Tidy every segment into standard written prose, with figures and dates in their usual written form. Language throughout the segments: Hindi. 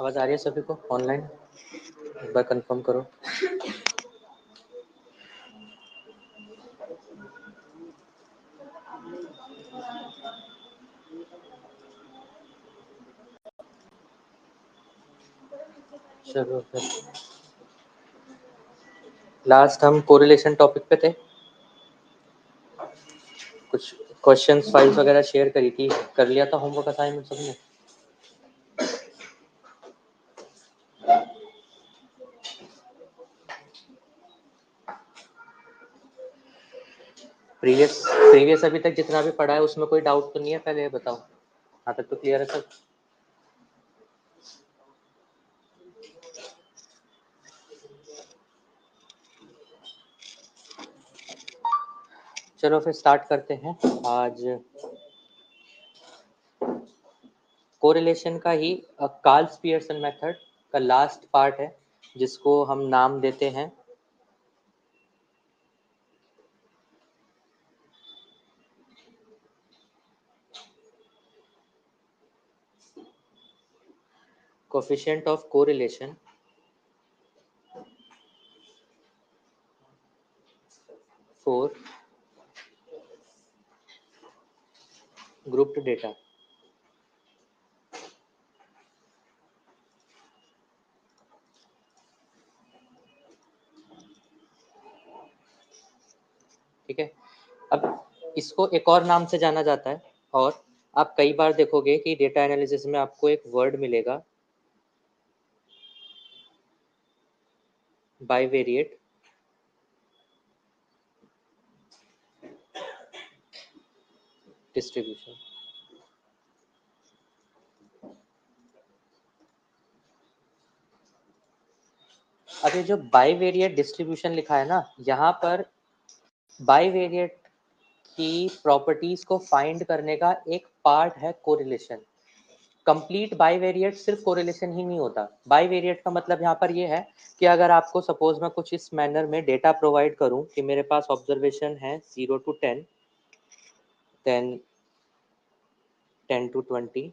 आवाज आ रही है सभी को ऑनलाइन? एक बार कंफर्म करो। चलो फिर लास्ट हम कोरिलेशन टॉपिक पे थे। कुछ क्वेश्चंस फाइल्स वगैरह शेयर करी थी, कर लिया था होमवर्क असाइनमेंट सबने? प्रीवियस अभी तक जितना भी पढ़ा है उसमें कोई डाउट तो नहीं है? पहले ये बताओ, यहाँ तक तो क्लियर है सब? चलो फिर स्टार्ट करते हैं। आज कोरिलेशन का ही कार्ल्स पियर्सन मेथड का लास्ट पार्ट है, जिसको हम नाम देते हैं coefficient of correlation for grouped data. ठीक है, अब इसको एक और नाम से जाना जाता है, और आप कई बार देखोगे कि डेटा एनालिसिस में आपको एक वर्ड मिलेगा, बाइवेरिएट डिस्ट्रीब्यूशन। अब ये जो बाइवेरिएट डिस्ट्रीब्यूशन लिखा है ना, यहाँ पर बाइवेरिएट की प्रॉपर्टीज को फाइंड करने का एक पार्ट है कोरिलेशन। कंप्लीट बाइवेरिएट सिर्फ कोरिलेशन ही नहीं होता। बाइवेरिएट का मतलब यहाँ पर ये है कि अगर आपको सपोज मैं कुछ इस मैनर में डेटा प्रोवाइड करूं कि मेरे पास ऑब्जर्वेशन है 0 to 10, 10 to 20,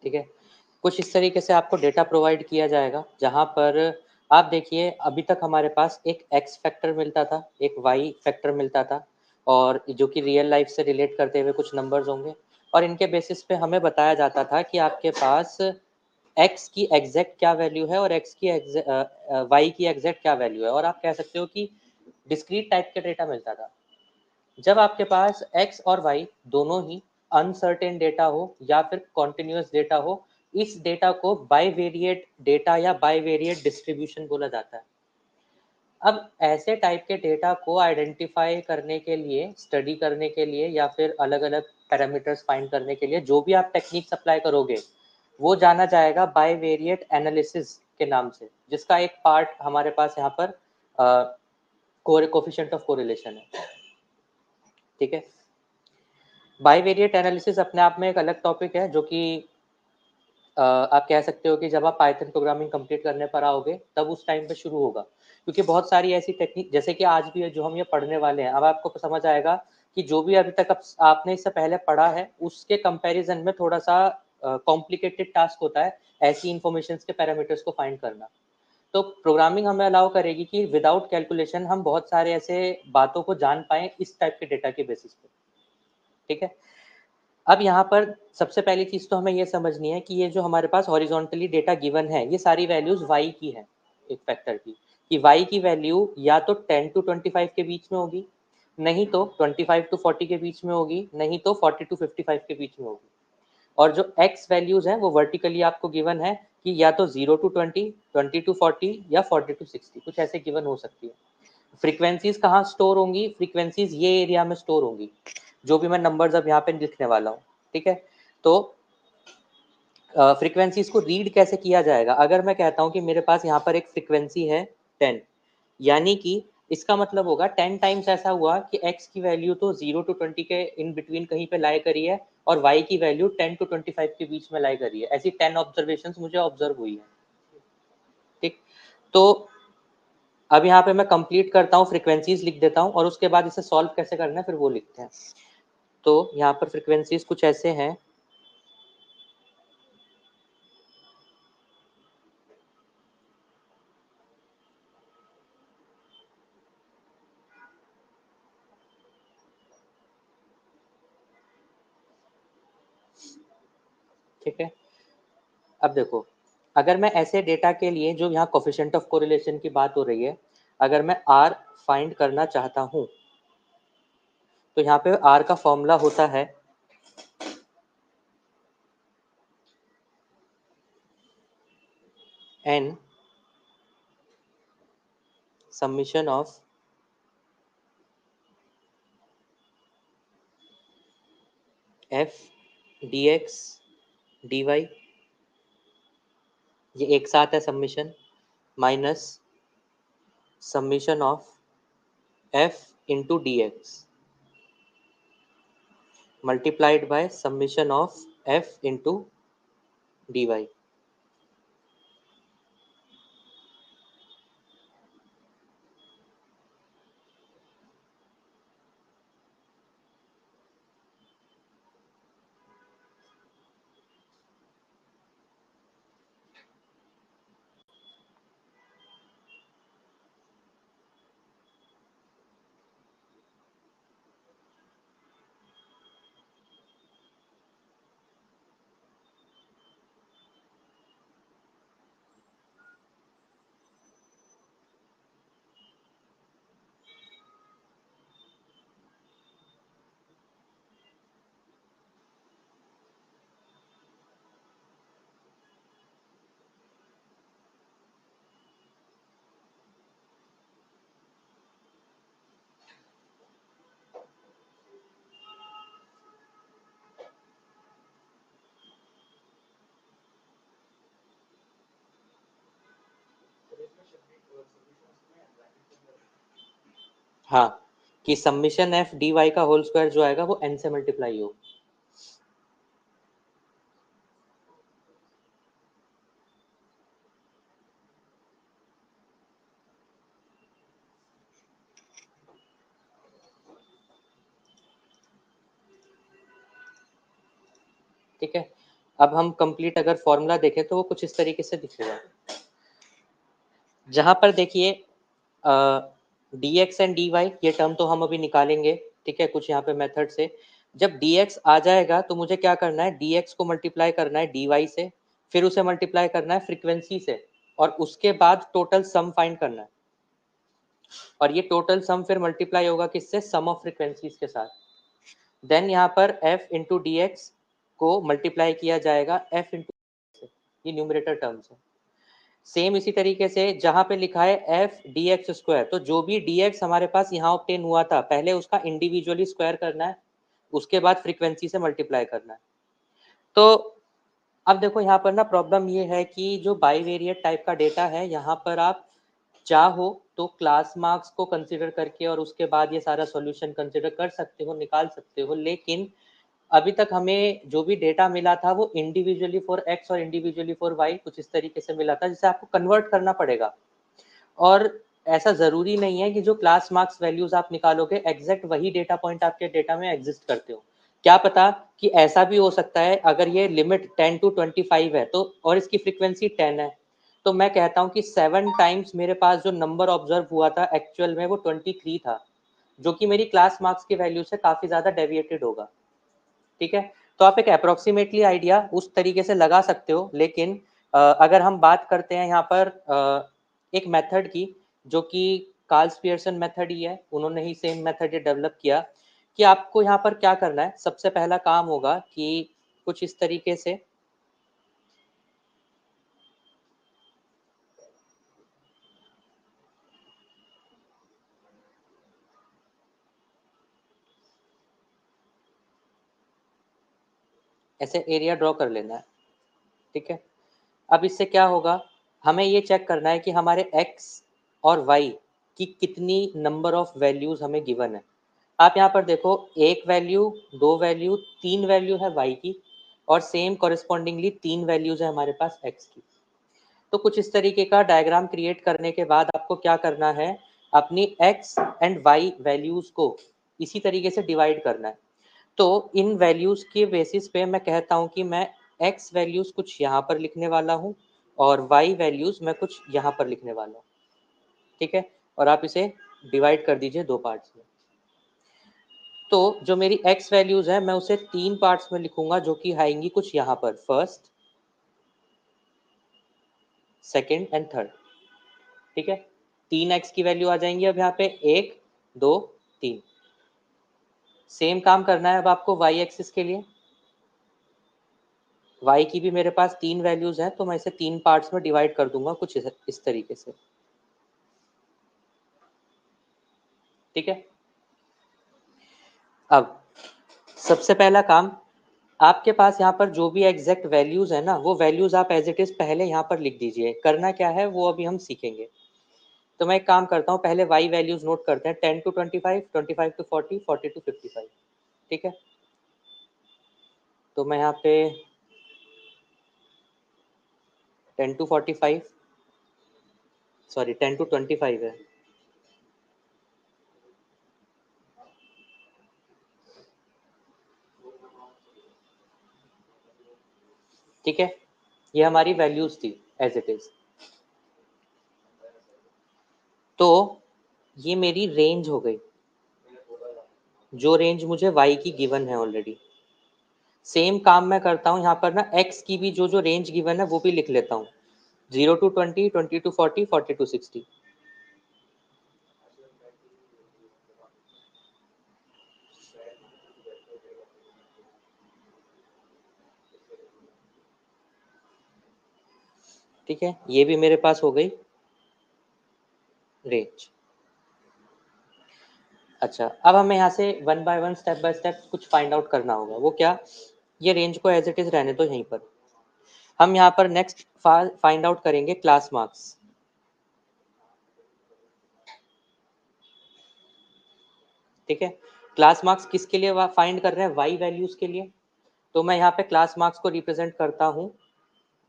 ठीक है। कुछ इस तरीके से आपको डेटा प्रोवाइड किया जाएगा, जहाँ पर आप देखिए अभी तक हमारे पास एक एक्स फैक्टर मिलता था, एक वाई फैक्टर मिलता था, और जो कि रियल लाइफ से रिलेट करते हुए कुछ नंबर्स होंगे, और इनके बेसिस पे हमें बताया जाता था कि आपके पास एक्स की एग्जैक्ट क्या वैल्यू है और एक्स की वाई की एग्जैक्ट क्या वैल्यू है, और आप कह सकते हो कि डिस्क्रीट टाइप के डेटा मिलता था। जब आपके पास एक्स और वाई दोनों ही अनसर्टेन डेटा हो या फिर कॉन्टिन्यूस डेटा हो, इस डेटा को बाइवेरिएट डेटा या बाइवेरिएट डिस्ट्रीब्यूशन बोला जाता है। अब ऐसे टाइप के डेटा को आइडेंटिफाई करने के लिए, स्टडी करने के लिए, या फिर अलग अलग पैरामीटर्स फाइंड करने के लिए जो भी आप टेक्निक्स अप्लाई करोगे, वो जाना जाएगा बाइवेरिएट एनालिसिस के नाम से, जिसका एक पार्ट हमारे पास यहाँ पर कोफिशिएंट ऑफ कोरिलेशन है। ठीक है, बाइवेरिएट एनालिसिस अपने आप में एक अलग टॉपिक है, जो कि आप कह सकते हो कि जब आप पाइथन प्रोग्रामिंग कंप्लीट करने पर आओगे तब उस टाइम पे शुरू होगा, क्योंकि बहुत सारी ऐसी टेक्निक जैसे कि आज भी है जो हम ये पढ़ने वाले हैं, अब आपको समझ आएगा कि जो भी अभी तक आपने इससे पहले पढ़ा है उसके कंपैरिजन में थोड़ा सा कॉम्प्लिकेटेड टास्क होता है ऐसी इंफॉर्मेशन के पैरामीटर्स को फाइंड करना। तो प्रोग्रामिंग हमें अलाउ करेगी कि विदाउट कैलकुलेशन हम बहुत सारे ऐसे बातों को जान पाए इस टाइप के डेटा के बेसिस पे। ठीक है, अब यहाँ पर सबसे पहली चीज तो हमें ये समझनी है कि ये जो हमारे पास हॉरिजॉन्टली डेटा गिवन है ये सारी वैल्यूज y की है, एक फैक्टर की, कि y की वैल्यू या तो 10 टू 25 के बीच में होगी, नहीं तो 25 टू 40 के बीच में होगी, नहीं तो 40 टू 55 के बीच में होगी। और जो x वैल्यूज हैं वो वर्टिकली आपको गिवन है कि या तो 0 टू 20, 20 टू 40 या 40 टू 60, कुछ ऐसे गिवन हो सकती है। फ्रीक्वेंसीज कहाँ स्टोर होंगी? फ्रीक्वेंसीज ये एरिया में स्टोर होंगी, जो भी मैं नंबर्स अब यहाँ पे लिखने वाला हूँ। ठीक है, तो फ्रीक्वेंसीज को रीड कैसे किया जाएगा? अगर मैं कहता हूँ कि मेरे पास यहाँ पर एक फ्रीक्वेंसी है 10, यानी कि इसका मतलब होगा 10 टाइम्स ऐसा हुआ कि x की वैल्यू तो 0 टू 20 के इन बिटवीन कहीं पे लाई करी है और y की वैल्यू 10 टू 25 के बीच में लाई करी है। ऐसी 10 ऑब्जर्वेशंस मुझे ऑब्जर्व हुई है। ठीक, तो अब यहाँ पे मैं कंप्लीट करता हूँ, फ्रीक्वेंसीज लिख देता हूँ और उसके बाद इसे सॉल्व कैसे करना है फिर वो लिखते हैं। तो यहाँ पर फ्रीक्वेंसीज कुछ ऐसे हैं। ठीक है, अब देखो, अगर मैं ऐसे डेटा के लिए जो यहाँ कोफिशिएंट ऑफ कोरिलेशन की बात हो रही है, अगर मैं r फाइंड करना चाहता हूँ तो यहाँ पे r का फॉर्मूला होता है n summation of f dx dy, ये एक साथ है summation, minus summation of f into d x multiplied by summation of f into d y. हाँ, कि समीशन एफ डी वाई का होल स्क्वायर जो आएगा वो n से मल्टीप्लाई हो। ठीक है, अब हम कंप्लीट अगर फॉर्मूला देखें तो वो कुछ इस तरीके से दिखेगा, जहां पर देखिए d x and d y ये टर्म तो हम अभी निकालेंगे। ठीक है, कुछ यहाँ पे मेथड से जब डी एक्स आ जाएगा तो मुझे क्या करना है, डी एक्स को मल्टीप्लाई करना है डी वाई से, फिर उसे मल्टीप्लाई करना है फ्रीक्वेंसी से और उसके बाद टोटल सम फाइंड करना है। और ये टोटल सम फिर मल्टीप्लाई होगा किससे? सम ऑफ फ्रीक्वेंसीज के साथ। देन यहाँ पर f इंटू डी एक्स को मल्टीप्लाई किया जाएगा f इंटू, ये न्यूमरेटर टर्म्स है। सेम इसी तरीके से जहां पे लिखा है एफ डी एक्स स्क्वायर, तो जो भी डी एक्स हमारे पास यहाँ ऑब्टेन हुआ था पहले उसका इंडिविजुअली स्क्वायर करना है, उसके बाद फ्रीक्वेंसी से मल्टीप्लाई करना है। तो अब देखो यहाँ पर ना प्रॉब्लम ये है कि जो बाईवेरिएट टाइप का डेटा है यहाँ पर आप चाहो तो क्लास मार्क्स को कंसीडर करके और उसके बाद ये सारा सॉल्यूशन कंसीडर कर सकते हो, निकाल सकते हो, लेकिन अभी तक हमें जो भी डेटा मिला था वो इंडिविजुअली फॉर एक्स और इंडिविजुअली फॉर वाई कुछ इस तरीके से मिला था, जिसे आपको कन्वर्ट करना पड़ेगा। और ऐसा ज़रूरी नहीं है कि जो क्लास मार्क्स वैल्यूज़ आप निकालोगे एग्जैक्ट वही डेटा पॉइंट आपके डेटा में एग्जिस्ट करते हो। क्या पता कि ऐसा भी हो सकता है, अगर ये लिमिट 10 टू 25 है तो और इसकी फ्रीक्वेंसी 10 है, तो मैं कहता हूँ कि 7 टाइम्स मेरे पास जो नंबर ऑब्जर्व हुआ था एक्चुअल में वो 23 था, जो कि मेरी क्लास मार्क्स की वैल्यू से काफ़ी ज़्यादा डेविएटेड होगा। ठीक है, तो आप एक अप्रोक्सीमेटली आइडिया उस तरीके से लगा सकते हो, लेकिन अगर हम बात करते हैं यहाँ पर एक मेथड की, जो कि कार्ल पियर्सन मेथड ही है, उन्होंने ही सेम मेथड ये डेवलप किया, कि आपको यहाँ पर क्या करना है। सबसे पहला काम होगा कि कुछ इस तरीके से ऐसे एरिया ड्रॉ कर लेना है। ठीक है, अब इससे क्या होगा, हमें ये चेक करना है कि हमारे x और y की कितनी नंबर ऑफ वैल्यूज हमें गिवन है। आप यहाँ पर देखो, एक वैल्यू, दो वैल्यू, तीन वैल्यू है y की, और सेम कॉरेस्पॉन्डिंगली तीन वैल्यूज है हमारे पास x की। तो कुछ इस तरीके का डायग्राम क्रिएट करने के बाद आपको क्या करना है, अपनी x एंड y वैल्यूज को इसी तरीके से डिवाइड करना है। तो इन वैल्यूज के बेसिस पे मैं कहता हूँ कि मैं x वैल्यूज कुछ यहाँ पर लिखने वाला हूँ और y वैल्यूज मैं कुछ यहाँ पर लिखने वाला हूँ। ठीक है, और आप इसे डिवाइड कर दीजिए दो पार्ट्स में। तो जो मेरी x वैल्यूज है मैं उसे तीन पार्ट्स में लिखूंगा, जो कि आएंगी कुछ यहाँ पर, फर्स्ट, सेकेंड एंड थर्ड। ठीक है, तीन x की वैल्यू आ जाएंगी अब यहाँ पे, एक, दो, तीन। सेम काम करना है अब आपको y एक्सिस के लिए। y की भी मेरे पास तीन वैल्यूज हैं, तो मैं इसे तीन पार्ट्स में डिवाइड कर दूंगा कुछ इस तरीके से। ठीक है, अब सबसे पहला काम, आपके पास यहाँ पर जो भी एग्जैक्ट वैल्यूज है ना, वो वैल्यूज आप एज इट इज पहले यहाँ पर लिख दीजिए। करना क्या है वो अभी हम सीखेंगे। तो मैं एक काम करता हूँ, पहले y वैल्यूज नोट करते हैं, 10 टू 25, 25 टू 40, 40 टू 55। ठीक है, तो मैं यहाँ पे 10 टू 45, सॉरी 10 टू 25 है। ठीक है, ये हमारी वैल्यूज थी एज इट इज। तो ये मेरी रेंज हो गई, जो रेंज मुझे y की गिवन है ऑलरेडी। सेम काम मैं करता हूँ यहाँ पर ना, x की भी जो जो रेंज गिवन है वो भी लिख लेता हूँ, 0 टू 20, 20 टू 40, 40 टू 60। ठीक है, ये भी मेरे पास हो गई रेंज। अच्छा, अब हमें यहाँ से one by one, step by step कुछ फाइंड आउट करना होगा। वो क्या, ये रेंज को एज इट इज रहने दो यहीं पर। हम यहाँ पर नेक्स्ट फाइंड आउट करेंगे क्लास मार्क्स। ठीक है, क्लास मार्क्स किसके लिए फाइंड कर रहे हैं, वाई वैल्यूज के लिए। तो मैं यहाँ पे क्लास मार्क्स को रिप्रेजेंट करता हूँ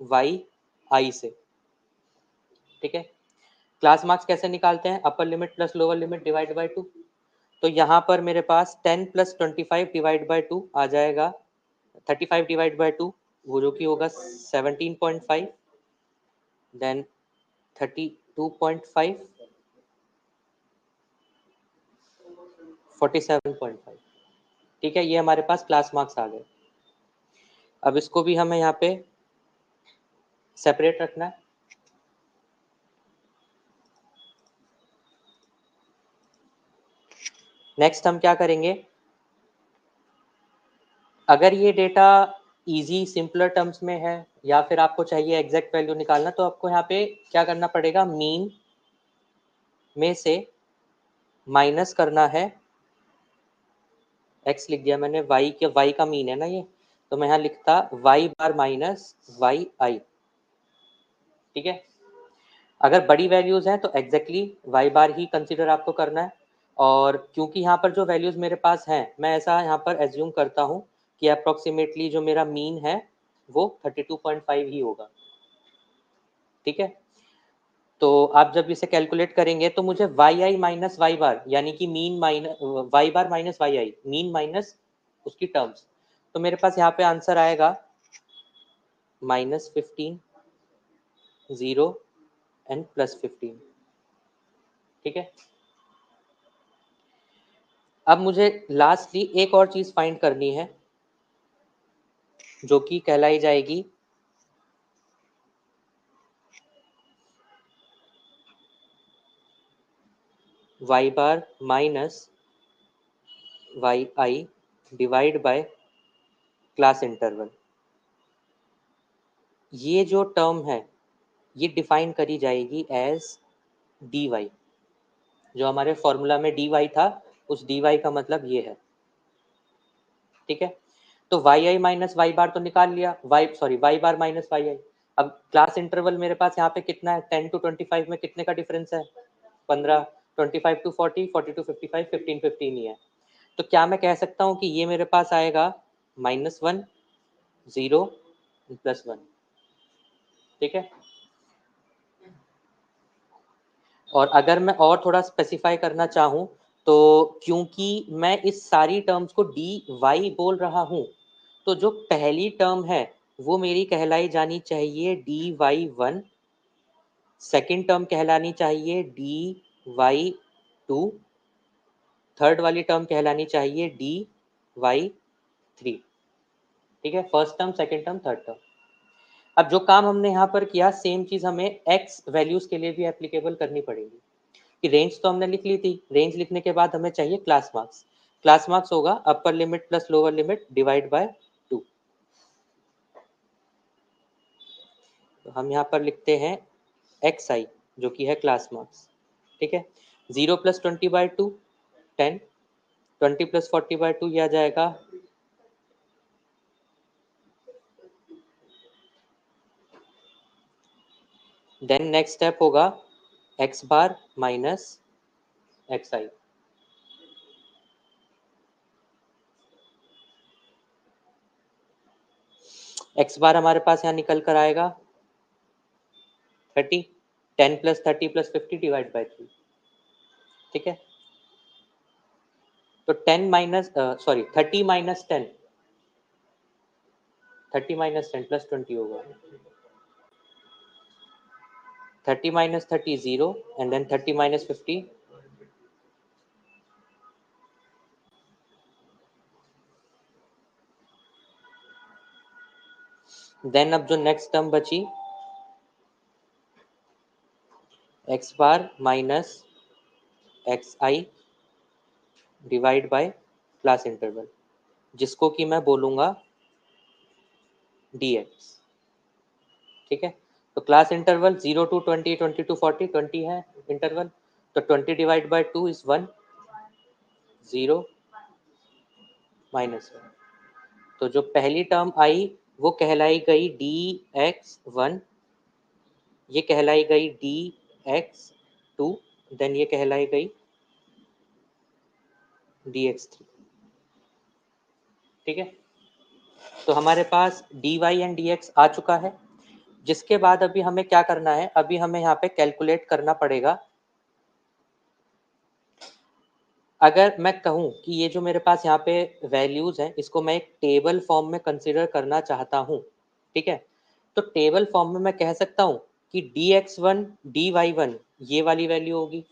वाई आई से। ठीक है, क्लास मार्क्स कैसे निकालते हैं, upper limit plus lower limit divide by 2। तो यहाँ पर मेरे पास 10 प्लस 25 डिवाइड बाय 2 आ जाएगा, 35 डिवाइड बाय 2, वो जो कि होगा 17.5, देन 32.5, 47.5। ठीक है, ये हमारे पास क्लास मार्क्स आ गए। अब इसको भी हमें यहाँ पे सेपरेट रखना है। नेक्स्ट हम क्या करेंगे, अगर ये डेटा इजी सिंपलर टर्म्स में है या फिर आपको चाहिए एग्जैक्ट वैल्यू निकालना, तो आपको यहाँ पे क्या करना पड़ेगा, मीन में से माइनस करना है, x लिख दिया मैंने, y का मीन है ना ये, तो मैं यहाँ लिखता y bar minus y i। ठीक है, अगर बड़ी वैल्यूज हैं तो एग्जैक्टली वाई बार ही कंसिडर आपको करना है। और क्योंकि यहाँ पर जो वैल्यूज मेरे पास हैं, मैं ऐसा यहाँ पर एज्यूम करता हूँ कि अप्रोक्सीमेटली जो मेरा मीन है वो 32.5 ही होगा। ठीक है, तो आप जब इसे कैलकुलेट करेंगे तो मुझे वाई आई माइनस वाई बार यानी कि mean minus Y bar minus y आई, मीन माइनस उसकी टर्म्स, तो मेरे पास यहाँ पे आंसर आएगा -15, 0 एंड +15। ठीक है, अब मुझे लास्टली एक और चीज फाइंड करनी है जो कि कहलाई जाएगी y bar minus y i divide by class interval. ये जो टर्म है ये डिफाइन करी जाएगी एज डी वाई। जो हमारे फॉर्मूला में डी वाई था, उस डी वाई का मतलब ये है। ठीक है, तो वाई आई माइनस वाई बार तो निकाल लिया, वाई बार माइनस वाई आई। अब क्लास इंटरवल मेरे पास यहाँ पे कितना है, 10 to 25 में कितने का डिफरेंस है, 15, 25 to 40, 40 to 55, 15 15 ही है। तो क्या मैं कह सकता हूँ कि ये मेरे पास आएगा -1, 0, +1। ठीक है, और अगर मैं और थोड़ा स्पेसिफाई करना चाहूँ तो क्योंकि मैं इस सारी टर्म्स को डी वाई बोल रहा हूँ, तो जो पहली टर्म है वो मेरी कहलाई जानी चाहिए dy1, सेकंड टर्म कहलानी चाहिए dy2, थर्ड वाली टर्म कहलानी चाहिए dy3। ठीक है, first term, second term, third term. अब जो काम हमने यहाँ पर किया सेम चीज हमें एक्स वैल्यूज के लिए भी एप्लीकेबल करनी पड़ेगी। कि रेंज तो हमने लिख ली थी, रेंज लिखने के बाद हमें चाहिए क्लास मार्क्स। क्लास मार्क्स होगा upper limit plus lower limit divide by 2। तो हम यहाँ पर लिखते हैं एक्स आई जो कि है क्लास मार्क्स। ठीक है, 0 + 20/2 10, 20 + 40/2 ये आ जाएगा 10। देन नेक्स्ट स्टेप होगा एक्स बार माइनस एक्स आई। एक्स बार हमारे पास यहाँ निकल कर आएगा 30, 10 + 30 + 50 डिवाइड बाय 3। ठीक है, तो 10 माइनस 30 माइनस 10, 30 माइनस 10 +20 होगा। 30 minus 30 0, and then 30 minus 50 then अब जो नेक्स्ट टर्म बची x bar minus x I divide by class interval, जिसको कि मैं बोलूंगा डी एक्स। ठीक है, तो क्लास इंटरवल 0 to 20, 20 to 40, 20 है इंटरवल, तो 20 डिवाइड बाय 2 इज 1, 0 -1। तो जो पहली टर्म आई वो कहलाई गई डी एक्स वन, ये कहलाई गई डी एक्स टू, देन ये कहलाई गई डी एक्स थ्री। ठीक है, तो हमारे पास D Y and D X आ चुका है, जिसके बाद अभी हमें क्या करना है, अभी हमें यहाँ पे कैलकुलेट करना पड़ेगा। अगर मैं कहूँ कि ये जो मेरे पास यहाँ पे वैल्यूज हैं इसको मैं एक टेबल फॉर्म में कंसिडर करना चाहता हूँ। ठीक है, तो टेबल फॉर्म में मैं कह सकता हूँ कि dx1 dy1 ये वाली वैल्यू होगी,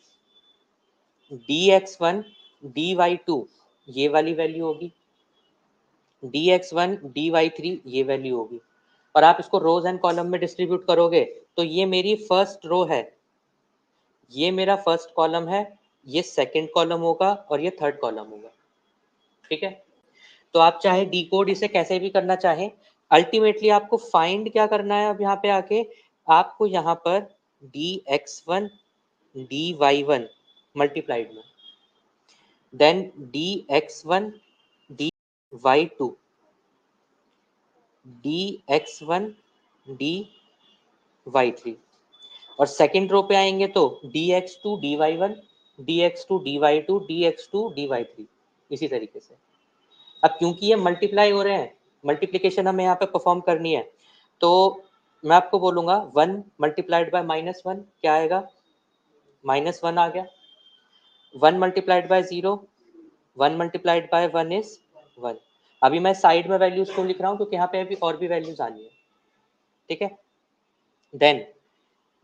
dx1 dy2 ये वाली वैल्यू होगी, dx1 dy3 ये वैल्यू होगी। और आप इसको रोज एंड कॉलम में डिस्ट्रीब्यूट करोगे तो ये मेरी फर्स्ट रो है, ये मेरा फर्स्ट कॉलम है, ये सेकंड कॉलम होगा और ये थर्ड कॉलम होगा। ठीक है, तो आप चाहे डिकोड इसे कैसे भी करना चाहें, अल्टीमेटली आपको फाइंड क्या करना है, अब यहाँ पे आके आपको यहाँ पर dx1 dy1 मल्टीप्लाइड में, then dx1 dy2 dx1 dy3। और सेकंड रो पे आएंगे तो dx2 dy1 dx2 dy2 dx2 dy3 इसी तरीके से। अब क्योंकि ये मल्टीप्लाई हो रहे हैं, मल्टीप्लिकेशन हमें यहाँ पे परफॉर्म करनी है, तो मैं आपको बोलूँगा 1 मल्टीप्लाइड बाय -1 क्या आएगा? -1 आ गया। 1 multiplied by 0, 1 multiplied by 1 is 1। अभी मैं साइड में वैल्यूज क्यों लिख रहा हूँ? क्योंकि यहाँ पे अभी और भी वैल्यूज आनी है, ठीक है। Then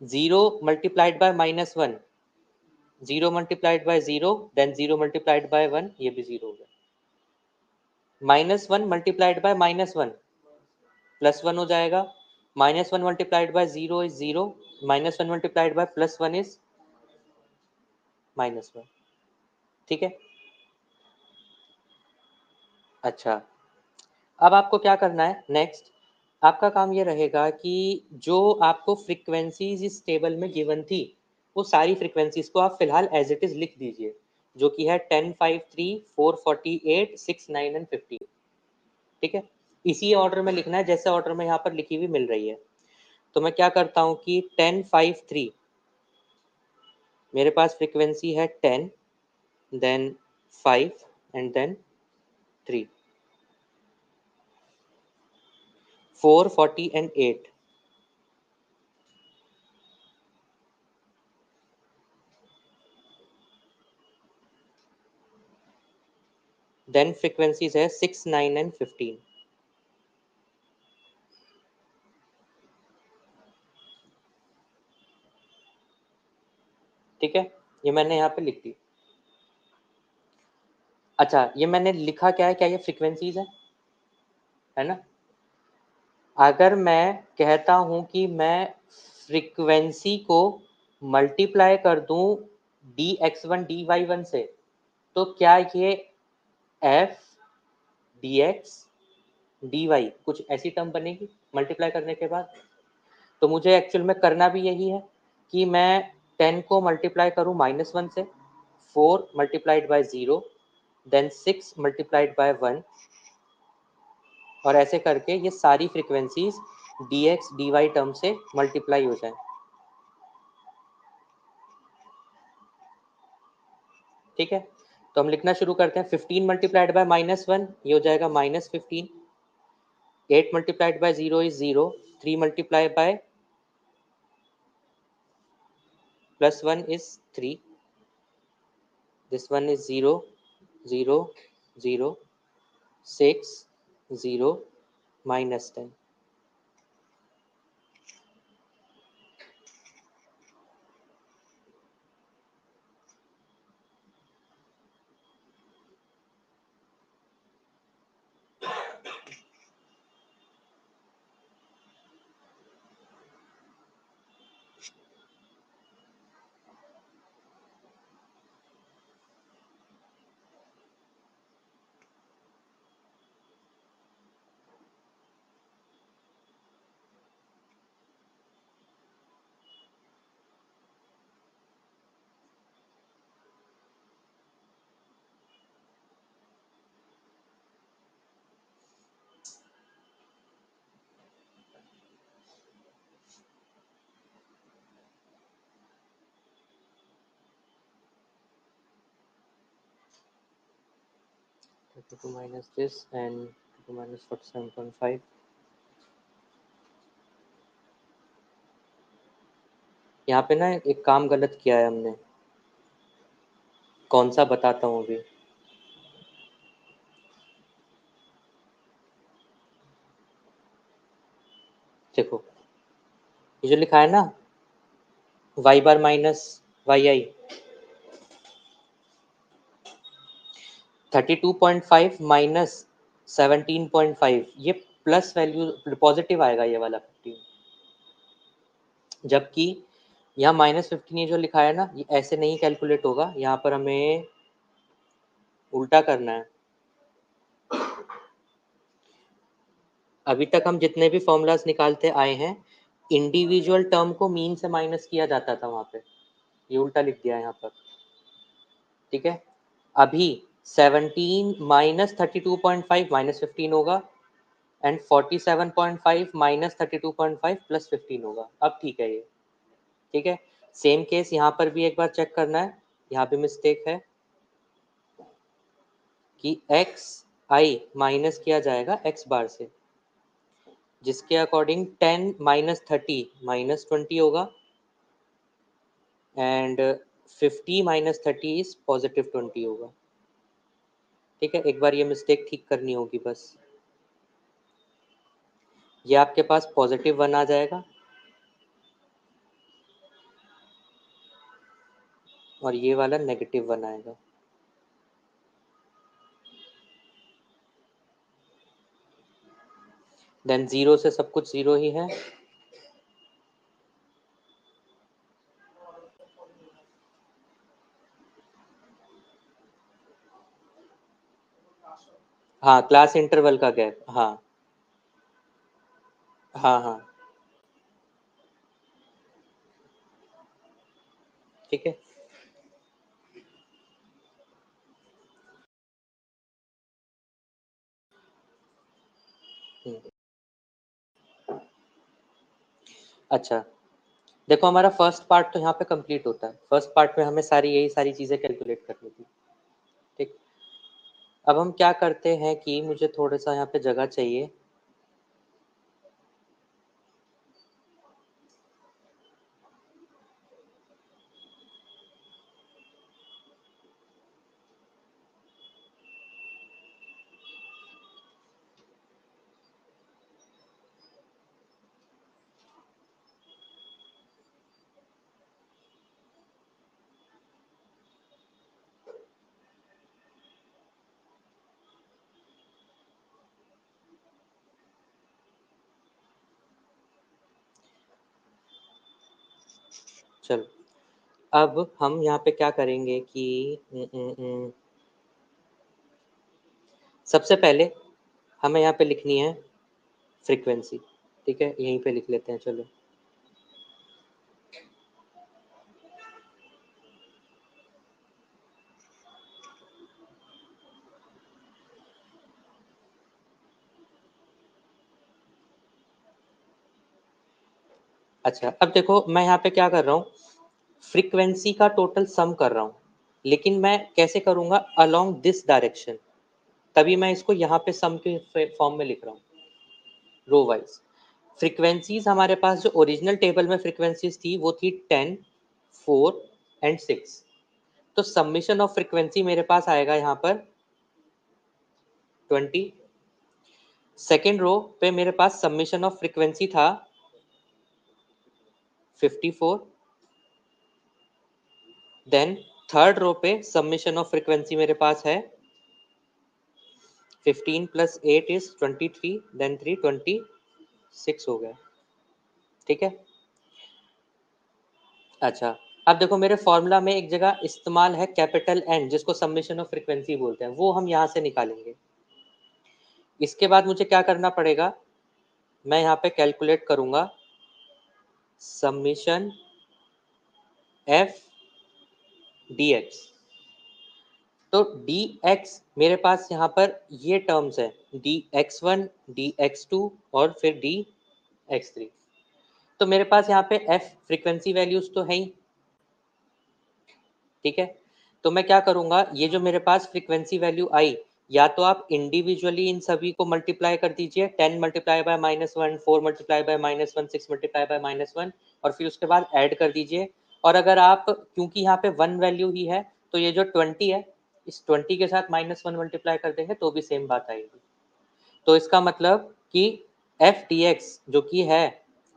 0 multiplied by -1, 0 multiplied by 0, then 0 multiplied by 1, ये भी 0 हो गया। -1 मल्टीप्लाइड बाय -1 +1 हो जाएगा। -1 multiplied by 0 is 0, -1 multiplied by +1 is -1, ठीक है। अच्छा, अब आपको क्या करना है नेक्स्ट? आपका काम ये रहेगा कि जो आपको फ्रीक्वेंसीज इस टेबल में गिवन थी, वो सारी फ्रीक्वेंसीज को आप फिलहाल एज इट इज लिख दीजिए, जो कि है 10, 5, 3, 4, 48, 6, 9 एंड 15, ठीक है। इसी ऑर्डर में लिखना है जैसे ऑर्डर में यहाँ पर लिखी हुई मिल रही है। तो मैं क्या करता हूँ कि 10, 5, 3, मेरे पास फ्रीक्वेंसी है 10, then 5 and then 3, 4, 40 and 8, then frequencies है 6, 9 एंड 15, ठीक है। ये मैंने यहाँ पे लिख दी। अच्छा, ये मैंने लिखा क्या है? क्या ये फ्रीक्वेंसीज है ना? अगर मैं कहता हूँ कि मैं फ्रीक्वेंसी को मल्टीप्लाई कर दूँ dx1 dy1 से, तो क्या ये f dx dy कुछ ऐसी टर्म बनेगी मल्टीप्लाई करने के बाद? तो मुझे एक्चुअल में करना भी यही है कि मैं 10 को मल्टीप्लाई करूँ -1 से, 4 multiplied by 0, then 6 multiplied by 1, और ऐसे करके ये सारी फ्रीक्वेंसीज dx dy टर्म से मल्टीप्लाई हो जाए, ठीक है। तो हम लिखना शुरू करते हैं। 15 मल्टीप्लाइड बाय -1, ये हो जाएगा -15। 8 multiplied by 0 is 0, 3 multiply by +1 is 3, this one is 0, 0, 0, 6, 0, -10। -2 minus this and 2 minus 47.5, यहाँ पे ना एक काम गलत किया है हमने। कौन सा बताता हूँ अभी। देखो, ये जो लिखा है ना y बार माइनस yi, 32.5 माइनस 17.5, ये प्लस वैल्यू पॉजिटिव आएगा ये वाला 15, जबकि यहाँ -15 ये जो लिखा है ना, ये ऐसे नहीं कैलकुलेट होगा, यहाँ पर हमें उल्टा करना है। अभी तक हम जितने भी फॉर्मूलाज निकालते आए हैं, इंडिविजुअल टर्म को मीन से माइनस किया जाता था वहाँ पे, ये उल्टा लिख दिया है यहाँ पर, ठीक है। अभी 17 माइनस 32.5 -15 होगा, एंड 47.5 माइनस 32.5 +15 होगा। अब ठीक है ये, ठीक है। सेम केस यहाँ पर भी एक बार चेक करना है, यहाँ भी मिस्टेक है कि एक्स आई माइनस किया जाएगा एक्स बार से, जिसके अकॉर्डिंग 10 माइनस 30 माइनस 20 होगा एंड 50 माइनस 30 इज पॉजिटिव 20 होगा। ठीक है, एक बार ये मिस्टेक ठीक करनी होगी बस। ये आपके पास पॉजिटिव 1 आ जाएगा और ये वाला नेगेटिव 1 आएगा। देन 0 से सब कुछ 0 ही है। हाँ, क्लास इंटरवल का गैप, हाँ हाँ हाँ, ठीक है। हम्म, अच्छा, देखो हमारा फर्स्ट पार्ट तो यहाँ पे कंप्लीट होता है। फर्स्ट पार्ट में हमें सारी यही सारी चीजें कैलकुलेट करनी थी। ठीक, अब हम क्या करते हैं कि मुझे थोड़ा सा यहाँ पे जगह चाहिए। चलो, अब हम यहाँ पे क्या करेंगे कि सबसे पहले हमें यहाँ पे लिखनी है फ्रीक्वेंसी। ठीक है, यहीं पे लिख लेते हैं, चलो। अच्छा, अब देखो मैं यहाँ पे क्या कर रहा हूँ, फ्रीक्वेंसी का टोटल सम कर रहा हूँ, लेकिन मैं कैसे करूँगा, अलोंग दिस डायरेक्शन। तभी मैं इसको यहाँ पे सम के फॉर्म में लिख रहा हूँ, रो वाइज। फ्रीक्वेंसीज हमारे पास जो ओरिजिनल टेबल में फ्रीक्वेंसीज थी वो थी 10, 4 एंड 6। तो समीशन ऑफ फ्रीक्वेंसी मेरे पास आएगा यहाँ पर 20। सेकेंड रो पे मेरे पास समीशन ऑफ फ्रीक्वेंसी था 54। देन थर्ड रो पे समीशन ऑफ फ्रीक्वेंसी मेरे पास है 15 प्लस 8 इज 23, देन 3 26 हो गया। ठीक है, अच्छा, अब देखो मेरे फॉर्मूला में एक जगह इस्तेमाल है कैपिटल एन, जिसको समीशन ऑफ फ्रीक्वेंसी बोलते हैं, वो हम यहाँ से निकालेंगे। इसके बाद मुझे क्या करना पड़ेगा, मैं यहाँ पे कैलकुलेट करूंगा समीशन एफ डी एक्स। तो डी एक्स मेरे पास यहाँ पर ये टर्म्स है, d x one, d x two और फिर डी एक्स थ्री। तो मेरे पास यहाँ पे एफ फ्रीक्वेंसी वैल्यूज तो है ही। ठीक है, तो मैं क्या करूंगा, ये जो मेरे पास फ्रीक्वेंसी वैल्यू आई, या तो आप इंडिविजुअली इन सभी को मल्टीप्लाई कर दीजिए, 10 multiply by -1, 4 multiply by -1, 6 multiply by -1, और फिर उसके बाद ऐड कर दीजिए। और अगर आप, क्योंकि यहाँ पे 1 वैल्यू ही है, तो ये जो 20 है, इस 20 के साथ -1 मल्टीप्लाई कर देंगे तो भी सेम बात आएगी। तो इसका मतलब कि एफ डी एक्स जो कि है